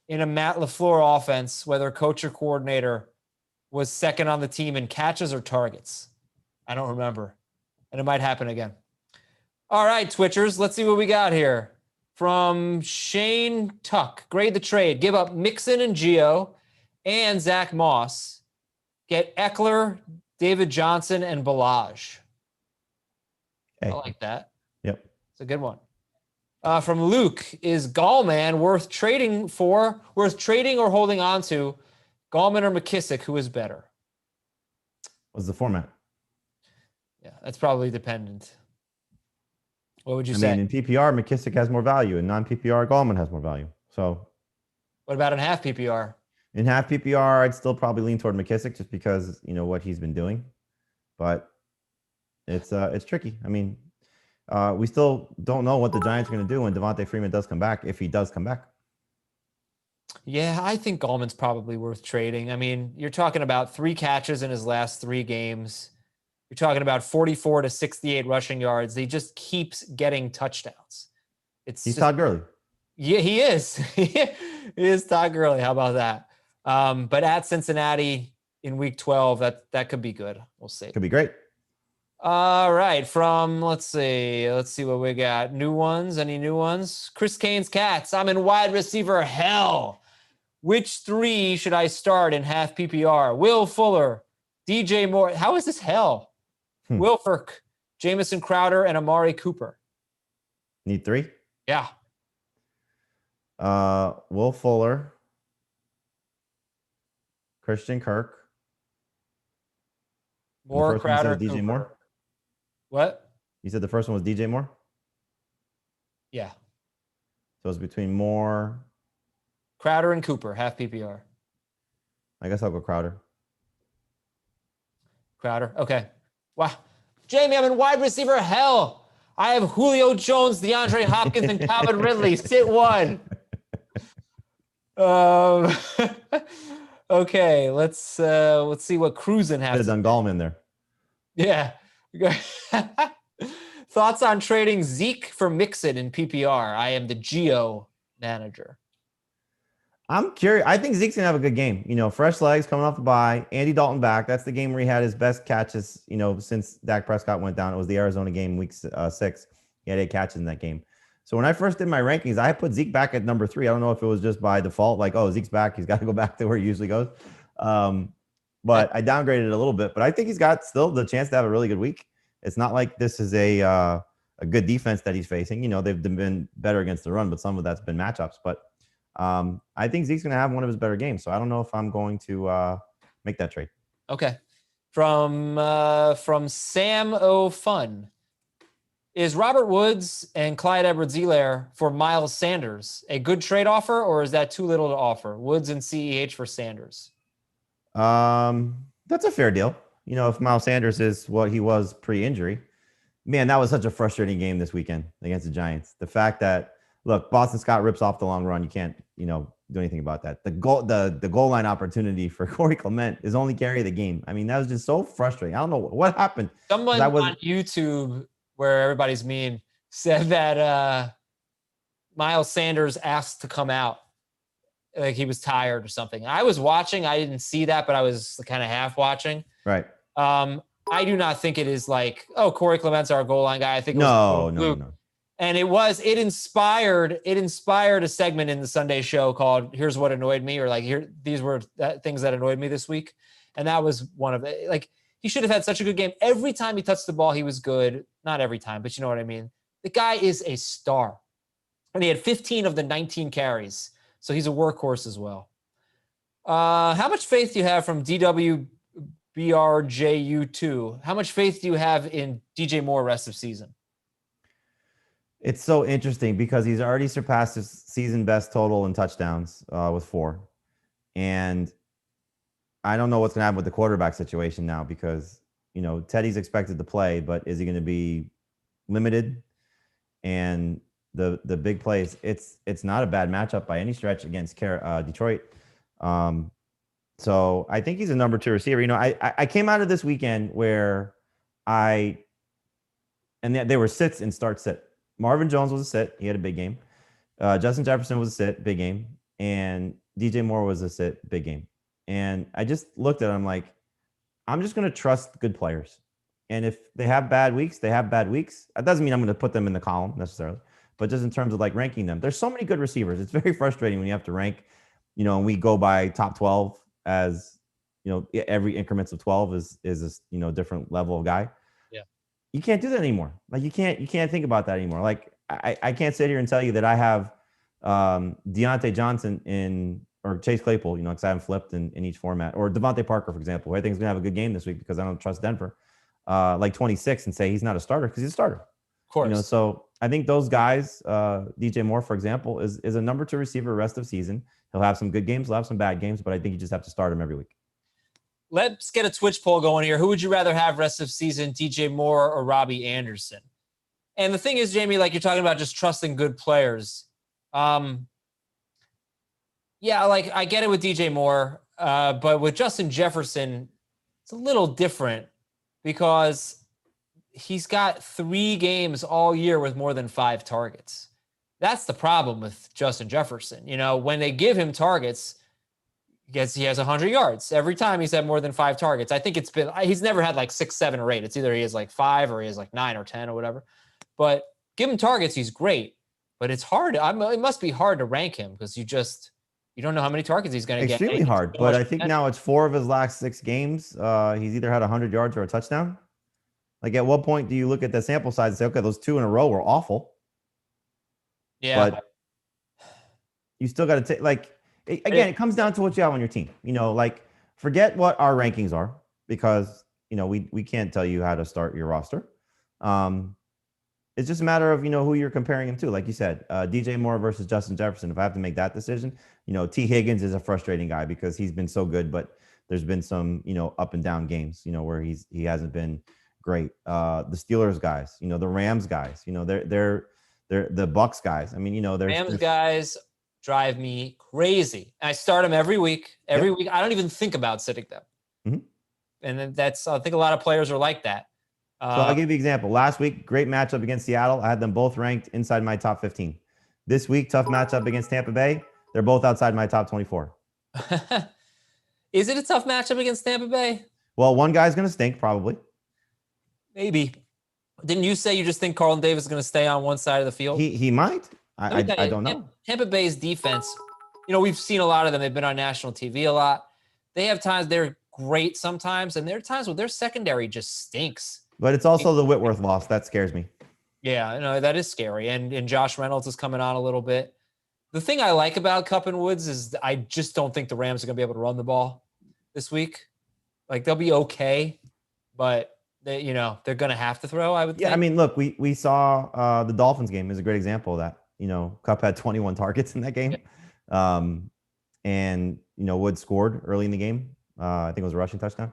in a Matt LaFleur offense, whether coach or coordinator, was second on the team in catches or targets. I don't remember. And it might happen again. All right, Twitchers, let's see what we got here. From Shane Tuck, grade the trade. Give up Mixon and Gio and Zach Moss. Get Eckler, David Johnson, and Balaj. Hey. I like that. Yep. It's a good one. From Luke, is Gallman worth trading or holding on to Gallman or McKissick, who is better? What's the format? Yeah, that's probably dependent. What would you I say? mean, in PPR, McKissick has more value. In non-PPR, Gallman has more value. So What about in half PPR? in half PPR, I'd still probably lean toward McKissick just because what he's been doing. But it's tricky. I mean, we still don't know what the Giants are going to do when Devontae Freeman does come back, if he does come back. Yeah, I think Gallman's probably worth trading. I mean, you're talking about 3 catches in his last 3 games. You're talking about 44 to 68 rushing yards. He just keeps getting touchdowns. He's Todd Gurley. Yeah, he is. He is Todd Gurley. How about that? But at Cincinnati in week 12, that could be good. We'll see. Could be great. All right. Let's see what we got. New ones. Any new ones? Chris Kane's Cats. I'm in wide receiver hell. Which 3 should I start in half PPR? Will Fuller, DJ Moore. How is this hell? Wilfork, Jamison Crowder, and Amari Cooper. Need 3? Yeah. Will Fuller, Christian Kirk. Moore, Crowder, DJ Cooper. Moore. What? You said the first one was DJ Moore? Yeah. So it's between Moore, Crowder, and Cooper, half PPR. I guess I'll go Crowder. Crowder. Okay. Wow. Jamey, I'm in wide receiver hell. I have Julio Jones, DeAndre Hopkins, and Calvin Ridley. Sit 1. Okay, let's see what Cruisin has. Done Gallman there. Yeah. Thoughts on trading Zeke for Mixon in PPR? I am the Geo manager. I'm curious. I think Zeke's gonna have a good game. Fresh legs coming off the bye. Andy Dalton back. That's the game where he had his best catches. Since Dak Prescott went down. It was the Arizona game, week 6. He had 8 catches in that game. So when I first did my rankings, I put Zeke back at number 3. I don't know if it was just by default, like, oh, Zeke's back. He's got to go back to where he usually goes. But I downgraded it a little bit. But I think he's got still the chance to have a really good week. It's not like this is a good defense that he's facing. They've been better against the run, but some of that's been matchups. But I think Zeke's going to have one of his better games. So I don't know if I'm going to make that trade. Okay. From Sam O. Fun. Is Robert Woods and Clyde Edwards-Helaire for Miles Sanders a good trade offer, or is that too little to offer? Woods and CEH for Sanders. That's a fair deal. If Miles Sanders is what he was pre-injury, man, that was such a frustrating game this weekend against the Giants. The fact that, look, Boston Scott rips off the long run. You can't, do anything about that. The goal line opportunity for Corey Clement is only carry of the game. I mean, that was just so frustrating. I don't know what happened. Someone on YouTube, where everybody's mean, said that Miles Sanders asked to come out, like he was tired or something. I was watching. I didn't see that, but I was kind of half watching. Right. I do not think it is like, oh, Corey Clement's our goal line guy. I think it was no. And it inspired a segment in the Sunday show called "Here's What Annoyed Me," or like these were things that annoyed me this week, and that was one of it. Like, he should have had such a good game. Every time he touched the ball, he was good. Not every time, but you know what I mean. The guy is a star, and he had 15 of the 19 carries, so he's a workhorse as well. How much faith do you have from DWBRJU2? How much faith do you have in DJ Moore rest of season? It's so interesting because he's already surpassed his season best total in touchdowns with 4. And I don't know what's going to happen with the quarterback situation now because, Teddy's expected to play, but is he going to be limited? And the big plays, it's not a bad matchup by any stretch against Detroit. So I think he's a number 2 receiver. I came out of this weekend where they were sits and start sit. Marvin Jones was a sit. He had a big game. Justin Jefferson was a sit, big game. And DJ Moore was a sit, big game. And I just looked at him like, I'm just going to trust good players. And if they have bad weeks, they have bad weeks. That doesn't mean I'm going to put them in the column necessarily. But just in terms of like ranking them, there's so many good receivers. It's very frustrating when you have to rank, and we go by top 12 as, every increments of 12 is a, different level of guy. You can't do that anymore. Like you can't think about that anymore. Like I can't sit here and tell you that I have Deontay Johnson in or Chase Claypool, because I haven't flipped in each format, or Devontae Parker, for example, who I think is going to have a good game this week because I don't trust Denver, like 26 and say he's not a starter because he's a starter. Of course. So I think those guys, DJ Moore, for example, is a number 2 receiver rest of season. He'll have some good games, he'll have some bad games, but I think you just have to start him every week. Let's get a Twitch poll going here. Who would you rather have rest of season, DJ Moore or Robbie Anderson? And the thing is, Jamey, like you're talking about just trusting good players. Yeah, like I get it with DJ Moore, but with Justin Jefferson, it's a little different because he's got 3 games all year with more than 5 targets. That's the problem with Justin Jefferson. When they give him targets, he has 100 yards. Every time he's had more than 5 targets. I think he's never had like 6, 7, or 8. It's either he has like 5 or he has like 9 or 10 or whatever. But give him targets, he's great. But it's hard. It must be hard to rank him because you don't know how many targets he's going to get. Extremely hard. But I think now it's 4 of his last 6 games. He's either had 100 yards or a touchdown. Like, at what point do you look at the sample size and say, okay, those 2 in a row were awful? Yeah. But you still got to take, it comes down to what you have on your team. Forget what our rankings are because, we can't tell you how to start your roster. It's just a matter of, who you're comparing him to. Like you said, DJ Moore versus Justin Jefferson. If I have to make that decision, T. Higgins is a frustrating guy because he's been so good, but there's been some, up and down games, where he hasn't been great. The Steelers guys, the Rams guys, they're the Bucks guys. I mean, Rams guys drive me crazy. I start them every week. Every week. I don't even think about sitting them. Mm-hmm. And I think a lot of players are like that. So I'll give you an example. Last week, great matchup against Seattle. I had them both ranked inside my top 15. This week, tough matchup against Tampa Bay. They're both outside my top 24. Is it a tough matchup against Tampa Bay? Well, one guy's going to stink, probably. Maybe. Didn't you say you just think Carlton Davis is going to stay on one side of the field? He might. I don't know. Tampa Bay's defense, we've seen a lot of them. They've been on national TV a lot. They have times they're great sometimes, and there are times where their secondary just stinks. But it's also the Whitworth loss. That scares me. Yeah, that is scary. And Josh Reynolds is coming on a little bit. The thing I like about Kupp and Woods is I just don't think the Rams are going to be able to run the ball this week. Like, they'll be okay, but they're going to have to throw, I would think. Yeah, I mean, look, we saw the Dolphins game is a great example of that. Kupp had 21 targets in that game. Yeah. And, Woods scored early in the game. I think it was a rushing touchdown.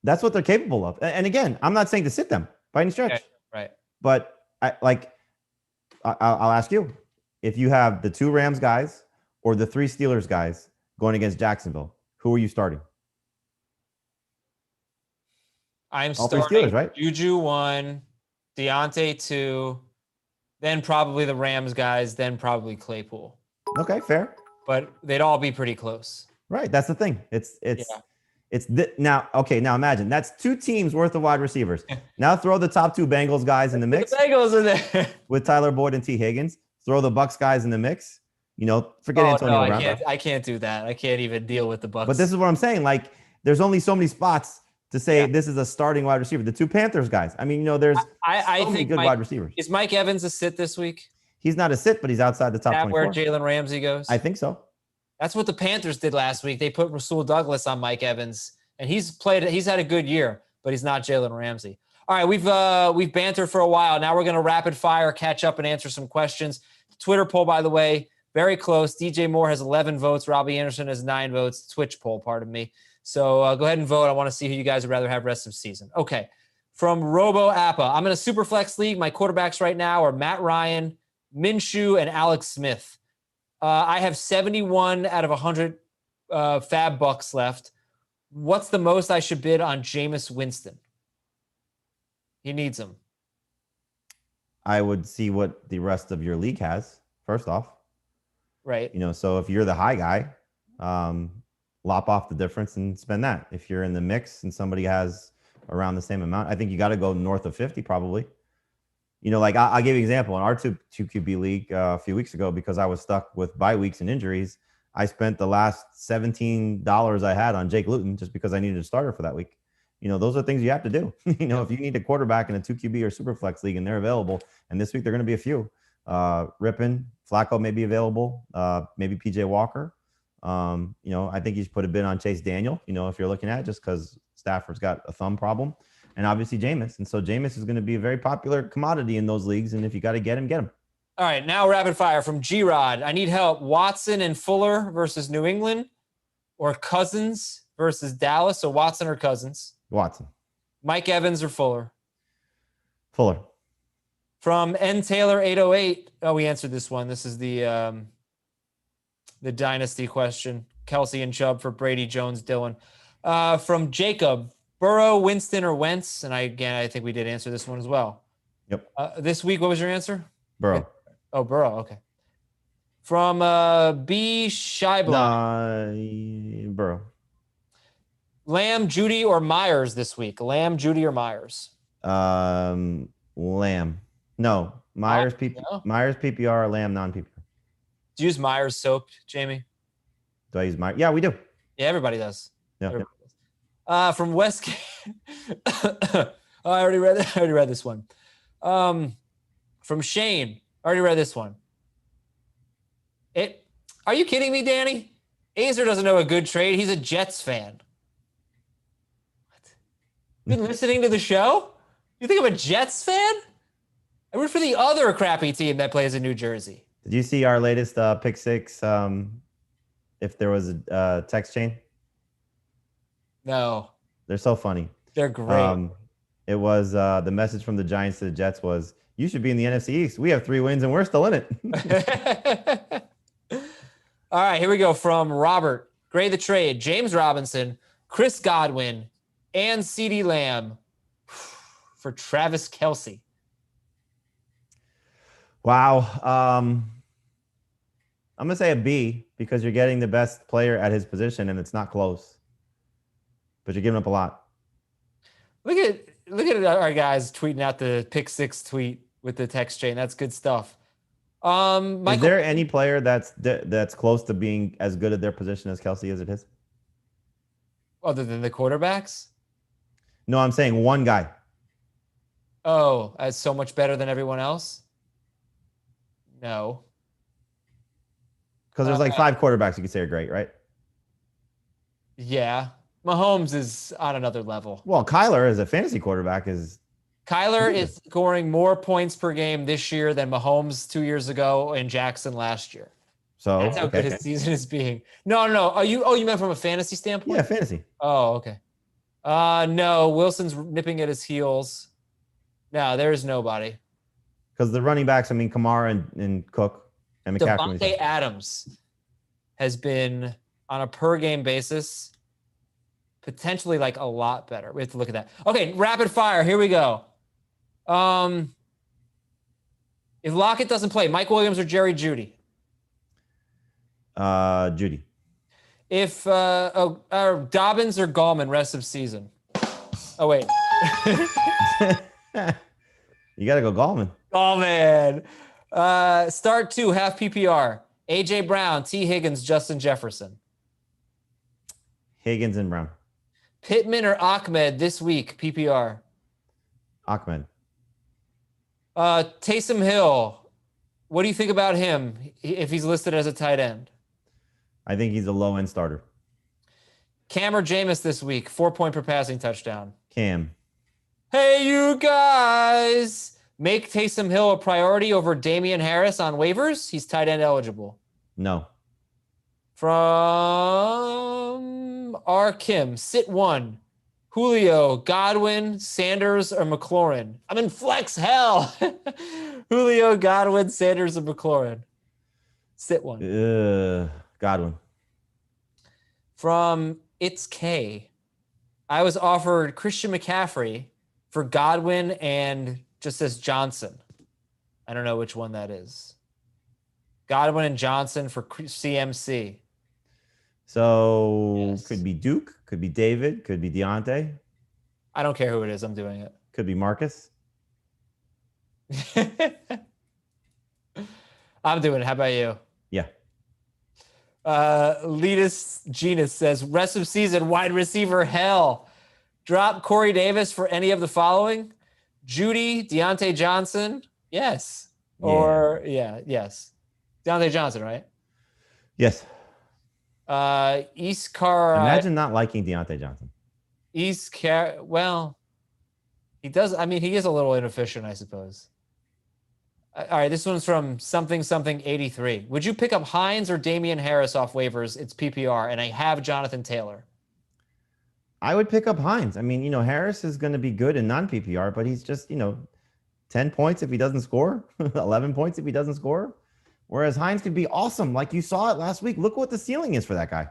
That's what they're capable of. And again, I'm not saying to sit them by any stretch. Okay, right. But I'll ask you, if you have the 2 Rams guys or the 3 Steelers guys going against Jacksonville, who are you starting? I'm all starting 3 Steelers, right? Juju 1, Deontay 2, then probably the Rams guys, then probably Claypool. Okay, fair. But they'd all be pretty close. Right. That's the thing. Now imagine that's 2 teams worth of wide receivers. Now throw the top 2 Bengals guys in the mix. The Bengals are there with Tyler Boyd and T. Higgins. Throw the Bucks guys in the mix. Forget Antonio Brown. I can't do that. I can't even deal with the Bucks. But this is what I'm saying. Like, there's only so many spots to say this is a starting wide receiver. The 2 Panthers guys. I mean, there's so many good wide receivers. Is Mike Evans a sit this week? He's not a sit, but he's outside the top 24. Where Jalen Ramsey goes? I think so. That's what the Panthers did last week. They put Rasul Douglas on Mike Evans. And he's had a good year, but he's not Jalen Ramsey. All right, we've bantered for a while. Now we're going to rapid fire, catch up, and answer some questions. Twitter poll, by the way, very close. DJ Moore has 11 votes. Robbie Anderson has 9 votes. Twitch poll, pardon me. So go ahead and vote. I want to see who you guys would rather have rest of season. Okay, from Robo Appa. I'm in a Superflex league. My quarterbacks right now are Matt Ryan, Minshew, and Alex Smith. I have 71 out of 100 fab bucks left. What's the most I should bid on Jameis Winston? He needs him. I would see what the rest of your league has, first off. Right. So if you're the high guy, lop off the difference and spend that. If you're in the mix and somebody has around the same amount, I think you got to go north of 50 probably. I'll give you an example. In our 2 QB league a few weeks ago, because I was stuck with bye weeks and injuries, I spent the last $17 I had on Jake Luton just because I needed a starter for that week. Those are things you have to do. If you need a quarterback in a 2 QB or Superflex league and they're available, and this week they're going to be a few, Rippin, Flacco may be available. Maybe PJ Walker. I think you should put a bid on Chase Daniel, if you're looking at it, just because Stafford's got a thumb problem. And obviously Jameis. And so Jameis is going to be a very popular commodity in those leagues. And if you got to get him, get him. All right, now rapid fire from G-Rod. I need help. Watson and Fuller versus New England, or Cousins versus Dallas. So Watson or Cousins? Watson. Mike Evans or Fuller? Fuller. From N Taylor 808. Oh, we answered this one. This is the dynasty question. Kelsey and Chubb for Brady, Jones, Dylan. From Jacob, Burrow, Winston, or Wentz? And I think we did answer this one as well. Yep. This week, what was your answer? Burrow. Oh, Burrow. Okay. From B. Scheibler. Burrow. Lamb, Judy, or Myers this week? Lamb, Judy, or Myers? Lamb. No. Myers, Myers PPR, Lamb non-PPR. Do you use Myers soap, Jamey? Do I use Myers? Yeah, we do. Yeah, everybody does. Yeah. Everybody does. From Westgate. I already read this one. From Shane. I already read this one. Are you kidding me, Danny? Aizer doesn't know a good trade. He's a Jets fan. What? Been listening to the show? You think I'm a Jets fan? I root for the other crappy team that plays in New Jersey. Did you see our latest pick six? If there was a text chain? No. They're so funny. They're great. It was the message from the Giants to the Jets was, you should be in the NFC East. We have 3 wins and we're still in it. All right, here we go from Robert. Grade the trade. James Robinson, Chris Godwin, and CeeDee Lamb for Travis Kelce. Wow. I'm going to say a B because you're getting the best player at his position and it's not close. But you're giving up a lot. Look at our guys tweeting out the pick 6 tweet with the text chain. That's good stuff. Michael, is there any player that's close to being as good at their position as Kelce is at his? Other than the quarterbacks? No, I'm saying one guy. Oh, as so much better than everyone else? No. Because there's like 5 quarterbacks you could say are great, right? Yeah. Mahomes is on another level. Well, Kyler as a fantasy quarterback is... Kyler is scoring more points per game this year than Mahomes 2 years ago and Jackson last year. So that's how good his season is being. No. You meant from a fantasy standpoint? Yeah, fantasy. Oh, okay. No, Wilson's nipping at his heels. No, there's nobody. Because the running backs, Kamara and Cook and McCaffrey. Devontae Adams has been on a per game basis potentially like a lot better. We have to look at that. Okay, rapid fire. Here we go. If Lockett doesn't play, Mike Williams or Jerry Jeudy? Judy. If Dobbins or Gallman rest of season? Oh, wait. You got to go Gallman. Gallman. Start 2, half PPR. A.J. Brown, T. Higgins, Justin Jefferson. Higgins and Brown. Pittman or Ahmed this week, PPR? Ahmed. Taysom Hill, what do you think about him if he's listed as a tight end? I think he's a low-end starter. Cam or Jameis this week, 4-point per passing touchdown? Cam. Hey, you guys. Make Taysom Hill a priority over Damien Harris on waivers. He's tight end eligible. No. From R. Kim, sit 1. Julio, Godwin, Sanders, or McLaurin? I'm in flex hell. Julio, Godwin, Sanders, or McLaurin? Sit 1. Godwin. From It's K. I was offered Christian McCaffrey for Godwin and just says Johnson. I don't know which one that is. Godwin and Johnson for CMC. So yes. Could be Duke, could be David, could be Deontay. I don't care who it is. I'm doing it. Could be Marcus. I'm doing it. How about you? Yeah. Letus Genus says, rest of season, wide receiver hell. Drop Corey Davis for any of the following. Judy, Deontay Johnson. Yes. Or yes. Deontay Johnson, right? Yes. East Car. Imagine not liking Deontay Johnson. Well, he does. I mean, he is a little inefficient, I suppose. All right, this one's from something 83. Would you pick up Heinz or Damien Harris off waivers? It's PPR, and I have Jonathan Taylor. I would pick up Heinz. I mean, Harris is going to be good in non-PPR, but he's just, 10 points if he doesn't score, 11 points if he doesn't score. Whereas Heinz could be awesome. Like you saw it last week. Look what the ceiling is for that guy.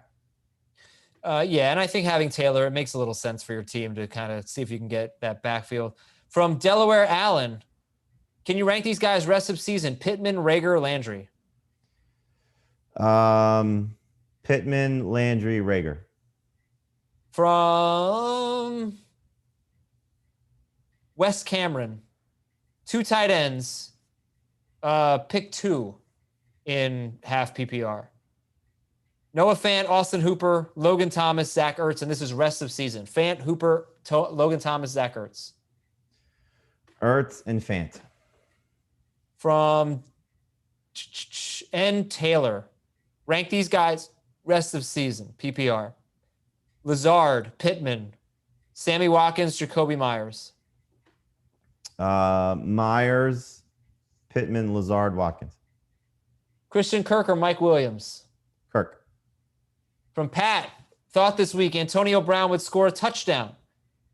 Yeah, and I think having Taylor, it makes a little sense for your team to kind of see if you can get that backfield. From Delaware Allen, can you rank these guys rest of season? Pittman, Rager, Landry. Pittman, Landry, Rager. From West Cameron, 2 tight ends, pick 2 in half PPR. Noah Fant, Austin Hooper, Logan Thomas, Zach Ertz, and this is rest of season. Fant, Hooper, Logan Thomas, Zach Ertz. Ertz and Fant. From N. Taylor, rank these guys rest of season, PPR. Lazard, Pittman, Sammy Watkins, Jacoby Myers. Myers, Pittman, Lazard, Watkins. Christian Kirk or Mike Williams? Kirk. From Pat, thought this week Antonio Brown would score a touchdown,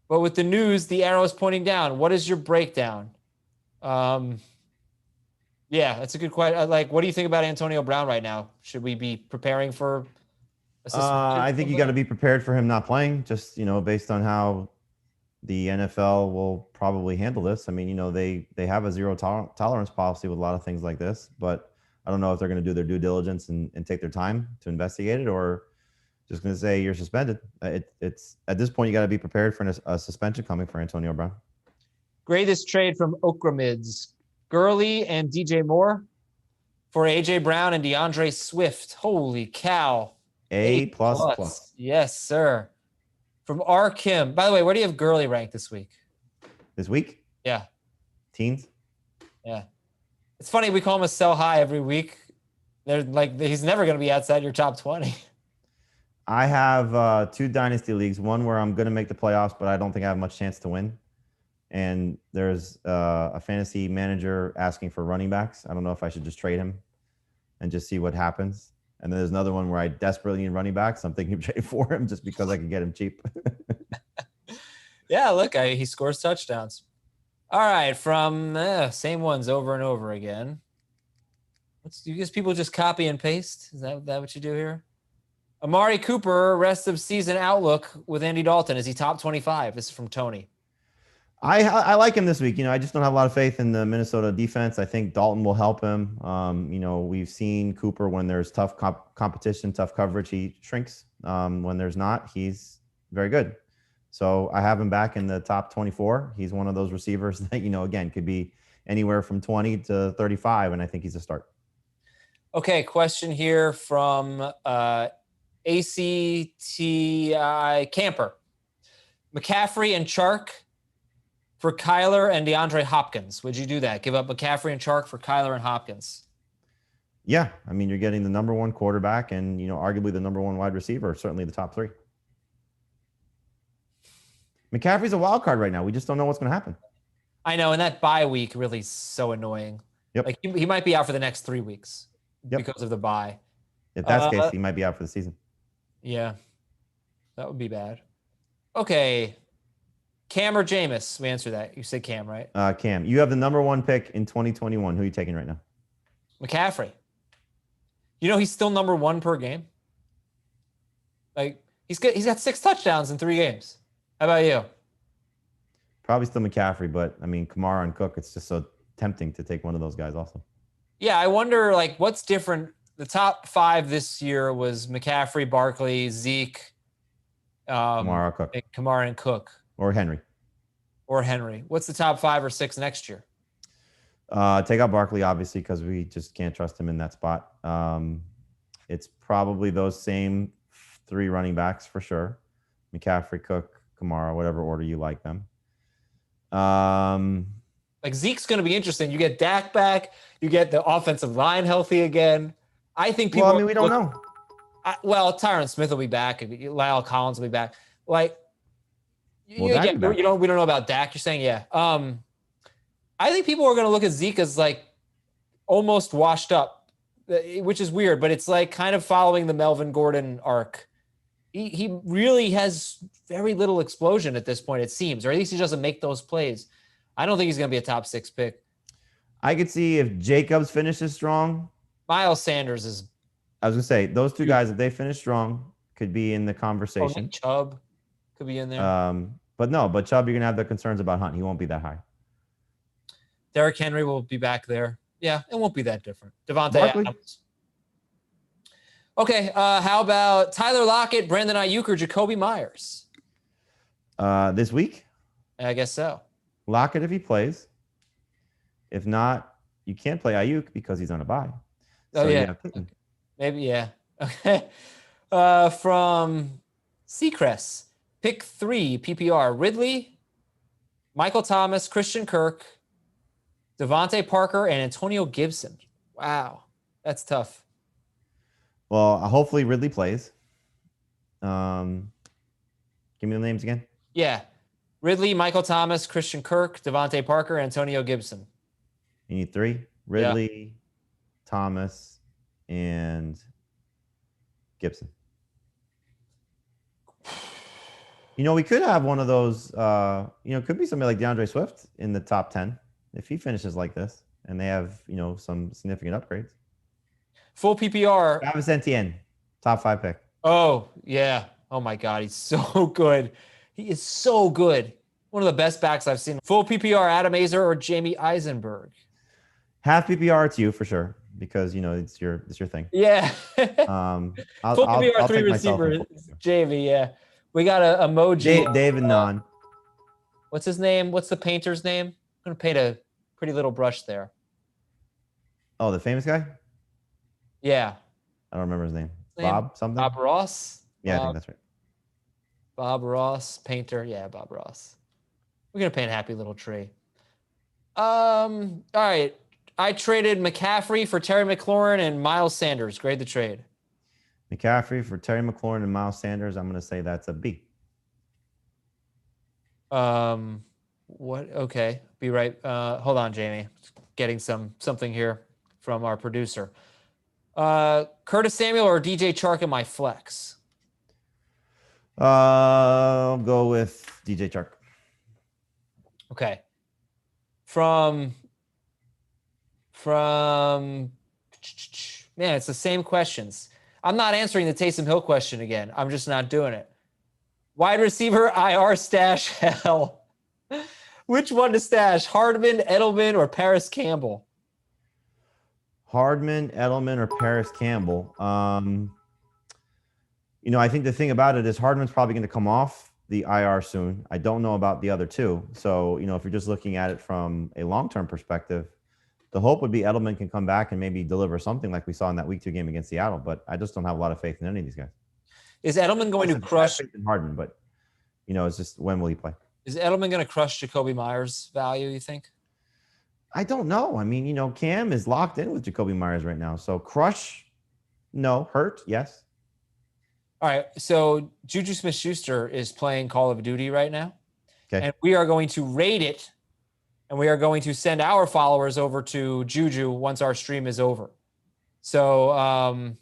but with the news, the arrow is pointing down. What is your breakdown? Yeah, that's a good question. What do you think about Antonio Brown right now? Should we be preparing for I think you got to be prepared for him not playing, just, based on how the NFL will probably handle this. I mean, they have a zero tolerance policy with a lot of things like this, but I don't know if they're going to do their due diligence and take their time to investigate it, or just going to say you're suspended. It's at this point, you got to be prepared for a suspension coming for Antonio Brown. Greatest trade from Okramids. Gurley and DJ Moore for AJ Brown and DeAndre Swift. Holy cow. A++. Yes, sir. From R. Kim. By the way, where do you have Gurley ranked this week? This week? Yeah. Teens? Yeah. It's funny, we call him a sell high every week. He's never going to be outside your top 20. I have 2 dynasty leagues, one where I'm going to make the playoffs, but I don't think I have much chance to win. And there's a fantasy manager asking for running backs. I don't know if I should just trade him and just see what happens. And then there's another one where I desperately need running backs. I'm thinking of trading for him just because I can get him cheap. Yeah, look, he scores touchdowns. All right, from same ones over and over again. You guys people just copy and paste? Is that what you do here? Amari Cooper, rest of season outlook with Andy Dalton. Is he top 25? This is from Tony. I like him this week. I just don't have a lot of faith in the Minnesota defense. I think Dalton will help him. We've seen Cooper when there's tough competition, tough coverage, he shrinks. When there's not, he's very good. So I have him back in the top 24. He's one of those receivers that, again, could be anywhere from 20 to 35, and I think he's a start. Okay, question here from ACTI Camper. McCaffrey and Chark for Kyler and DeAndre Hopkins. Would you do that? Give up McCaffrey and Chark for Kyler and Hopkins? Yeah. I mean, you're getting the number 1 quarterback and, arguably the number 1 wide receiver, certainly the top 3. McCaffrey's a wild card right now. We just don't know what's going to happen. I know. And that bye week really is so annoying. Yep. He might be out for the next 3 weeks because of the bye. If that's the case, he might be out for the season. Yeah. That would be bad. Okay. Cam or Jameis? We answered that. You said Cam, right? Cam. You have the number 1 pick in 2021. Who are you taking right now? McCaffrey. He's still number 1 per game. He's got 6 touchdowns in 3 games. How about you? Probably still McCaffrey, but I mean, Kamara and Cook, it's just so tempting to take one of those guys also. Yeah, I wonder what's different. The top 5 this year was McCaffrey, Barkley, Zeke, Kamara and Cook. Or Henry. What's the top 5 or 6 next year? Take out Barkley, obviously, because we just can't trust him in that spot. It's probably those same 3 running backs for sure. McCaffrey, Cook, Kamara, whatever order you like them. Like Zeke's going to be interesting. You get Dak back. You get the offensive line healthy again. I think people. Well, I mean, we don't know. Tyron Smith will be back. Lyle Collins will be back. Like, Well, Dak be back. we don't know about Dak. You're saying, yeah. I think people are going to look at Zeke as like almost washed up, which is weird, but it's like kind of following the Melvin Gordon arc. He really has very little explosion at this point, it seems, or at least he doesn't make those plays. I don't think he's going to be a top 6 pick. I could see if Jacobs finishes strong. Miles Sanders is. I was going to say, those two guys, if they finish strong, could be in the conversation. Nick Chubb could be in there. But Chubb, you're going to have the concerns about Hunt. He won't be that high. Derrick Henry will be back there. Yeah, it won't be that different. Devontae Adams. Okay, how about Tyler Lockett, Brandon Ayuk, or Jacoby Myers? This week? I guess so. Lockett if he plays. If not, you can't play Ayuk because he's on a bye. So okay. Maybe, yeah. Okay. From Seacrest, pick 3 PPR. Ridley, Michael Thomas, Christian Kirk, Devontae Parker, and Antonio Gibson. Wow, that's tough. Well, hopefully Ridley plays. Give me the names again. Yeah. Ridley, Michael Thomas, Christian Kirk, Devontae Parker, Antonio Gibson. You need 3? Ridley, Thomas, and Gibson. We could have one of those, it could be somebody like DeAndre Swift in the top 10 if he finishes like this and they have, some significant upgrades. Full PPR. Travis Etienne, top 5 pick. Oh, yeah. Oh, my God. He's so good. He is so good. One of the best backs I've seen. Full PPR, Adam Aizer or Jamey Eisenberg? Half PPR, it's you for sure because, it's your thing. Yeah. Full PPR, 3 receiver. Jamey, yeah. We got a emoji. David Nahn. What's his name? What's the painter's name? I'm going to paint a pretty little brush there. Oh, the famous guy? Yeah. I don't remember his name. Bob something? Bob Ross? Yeah, I think that's right. Bob Ross, painter. Yeah, Bob Ross. We're going to paint a happy little tree. All right. I traded McCaffrey for Terry McLaurin and Miles Sanders. Grade the trade. McCaffrey for Terry McLaurin and Miles Sanders. I'm going to say that's a B. What? Okay. Be right. Hold on, Jamey. Getting something here from our producer. Curtis Samuel or DJ Chark in my flex? I'll go with DJ Chark. Okay. From man, it's the same questions. I'm not answering the Taysom Hill question again. I'm just not doing it. Wide receiver IR stash hell. Which one to stash? Hardman, Edelman, or Paris Campbell? Hardman, Edelman, or Paris Campbell. I think the thing about it is Hardman's probably going to come off the IR soon. I don't know about the other two. So, if you're just looking at it from a long-term perspective, the hope would be Edelman can come back and maybe deliver something like we saw in that week 2 game against Seattle. But I just don't have a lot of faith in any of these guys. Is Edelman going to crush Hardman? But, it's just when will he play? Is Edelman going to crush Jacoby Myers' value, you think? I don't know. I mean, Cam is locked in with Jacoby Myers right now. So crush, no. Hurt, yes. All right. So Juju Smith-Schuster is playing Call of Duty right now. Okay. And we are going to rate it. And we are going to send our followers over to Juju once our stream is over. So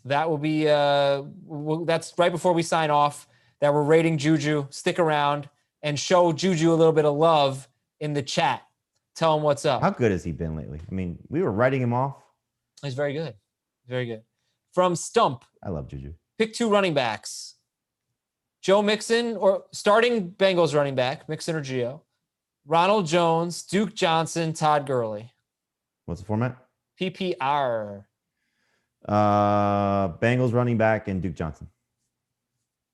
that will be, that's right before we sign off, that we're rating Juju. Stick around and show Juju a little bit of love in the chat. Tell him what's up. How good has he been lately? I mean, we were writing him off. He's very good. Very good. From Stump. I love Juju. Pick 2 running backs. Joe Mixon or starting Bengals running back, Mixon or Gio. Ronald Jones, Duke Johnson, Todd Gurley. What's the format? PPR. Bengals running back and Duke Johnson.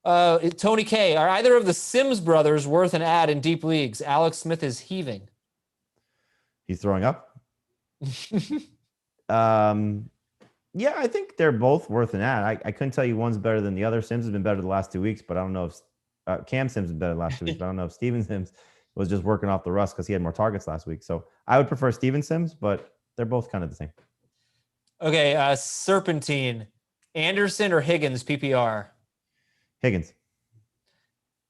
Tony K. Are either of the Sims brothers worth an ad in deep leagues? Alex Smith is heaving. He's throwing up. Yeah, I think they're both worth an ad. I couldn't tell you one's better than the other. Sims has been better the last 2 weeks, but I don't know if Cam Sims is better the last 2 weeks, but I don't know if Steven Sims was just working off the rust because he had more targets last week. So I would prefer Steven Sims, but they're both kind of the same. Okay, Serpentine, Anderson or Higgins PPR? Higgins.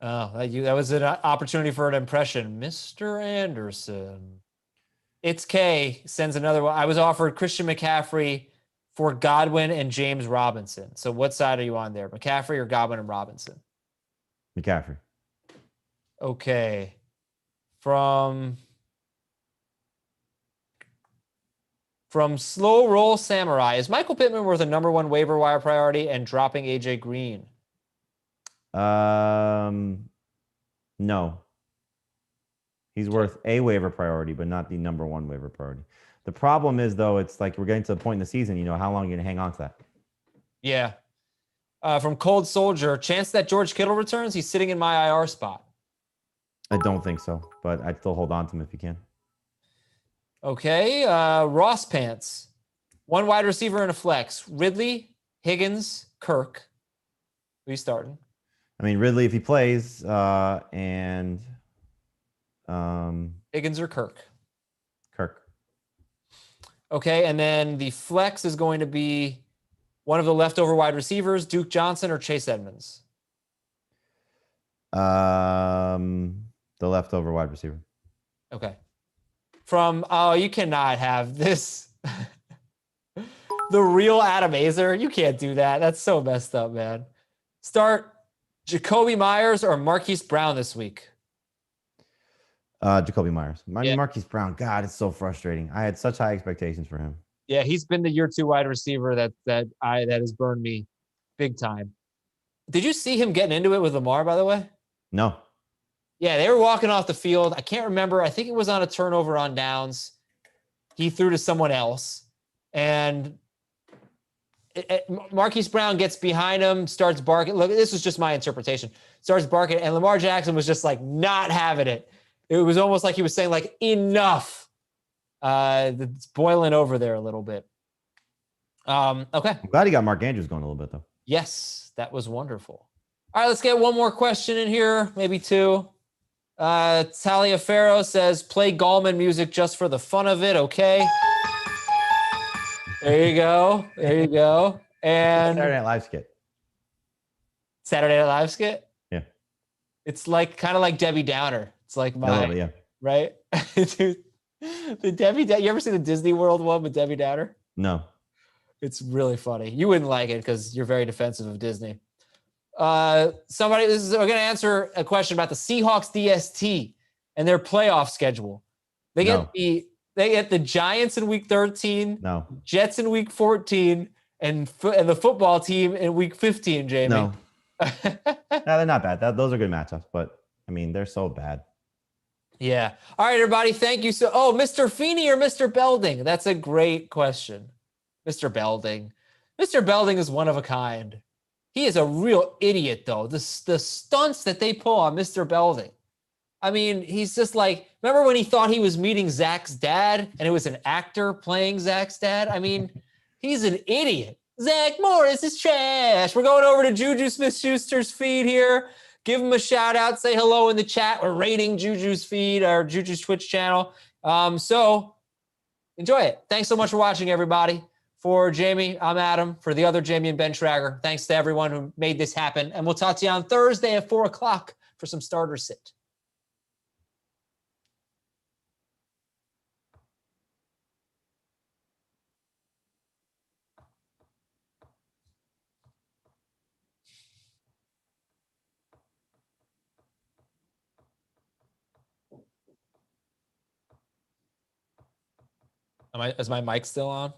Oh, that was an opportunity for an impression. Mr. Anderson. It's K sends another one. I was offered Christian McCaffrey for Godwin and James Robinson. So what side are you on there? McCaffrey or Godwin and Robinson? McCaffrey. Okay. From Slow Roll Samurai, is Michael Pittman worth a number one waiver wire priority and dropping AJ Green? No. He's worth a waiver priority, but not the number one waiver priority. The problem is, though, it's like we're getting to the point in the season, how long are you going to hang on to that? Yeah. From Cold Soldier, chance that George Kittle returns? He's sitting in my IR spot. I don't think so, but I'd still hold on to him if you can. Okay. Ross Pants. One wide receiver and a flex. Ridley, Higgins, Kirk. Who are you starting? I mean, Ridley if he plays, and Higgins or Kirk? Kirk. Okay, and then the flex is going to be one of the leftover wide receivers, Duke Johnson or Chase Edmonds? The leftover wide receiver. Okay. You cannot have this. The real Adam Aizer. You can't do that. That's so messed up, man. Start Jacoby Myers or Marquise Brown this week? Jacoby Myers. Marquise Brown. God, it's so frustrating. I had such high expectations for him. Yeah, he's been the year two wide receiver that has burned me big time. Did you see him getting into it with Lamar, by the way? No. Yeah, they were walking off the field. I can't remember. I think it was on a turnover on downs. He threw to someone else. And Marquise Brown gets behind him, starts barking. Look, this was just my interpretation. Starts barking, and Lamar Jackson was just like not having it. It was almost like he was saying, like, enough. It's boiling over there a little bit. Okay. I'm glad he got Mark Andrews going a little bit, though. Yes, that was wonderful. All right, let's get one more question in here, maybe two. Taliaferro says, play Gallman music just for the fun of it, okay? There you go. There you go. And Saturday Night Live skit. Saturday Night Live skit? Yeah. It's like kind of like Debbie Downer. It's like my, yeah. Right? Dude, the Debbie, you ever see the Disney World one with Debbie Downer? No. It's really funny. You wouldn't like it because you're very defensive of Disney. We're going to answer a question about the Seahawks DST and their playoff schedule. They get the Giants in week 13, Jets in week 14, and the football team in week 15, Jamey. No. No, they're not bad. Those are good matchups, but I mean, they're so bad. Yeah. All right, everybody. Thank you. Mr. Feeney or Mr. Belding? That's a great question. Mr. Belding. Mr. Belding is one of a kind. He is a real idiot, though. The stunts that they pull on Mr. Belding. I mean, he's just like, remember when he thought he was meeting Zach's dad and it was an actor playing Zach's dad? I mean, he's an idiot. Zach Morris is trash. We're going over to Juju Smith-Schuster's feed here. Give him a shout out. Say hello in the chat. We're rating Juju's feed, or Juju's Twitch channel. So enjoy it. Thanks so much for watching, everybody. For Jamey, I'm Adam. For the other Jamey and Ben Trager, thanks to everyone who made this happen. And we'll talk to you on Thursday at 4 o'clock for some starter sit. Is my mic still on?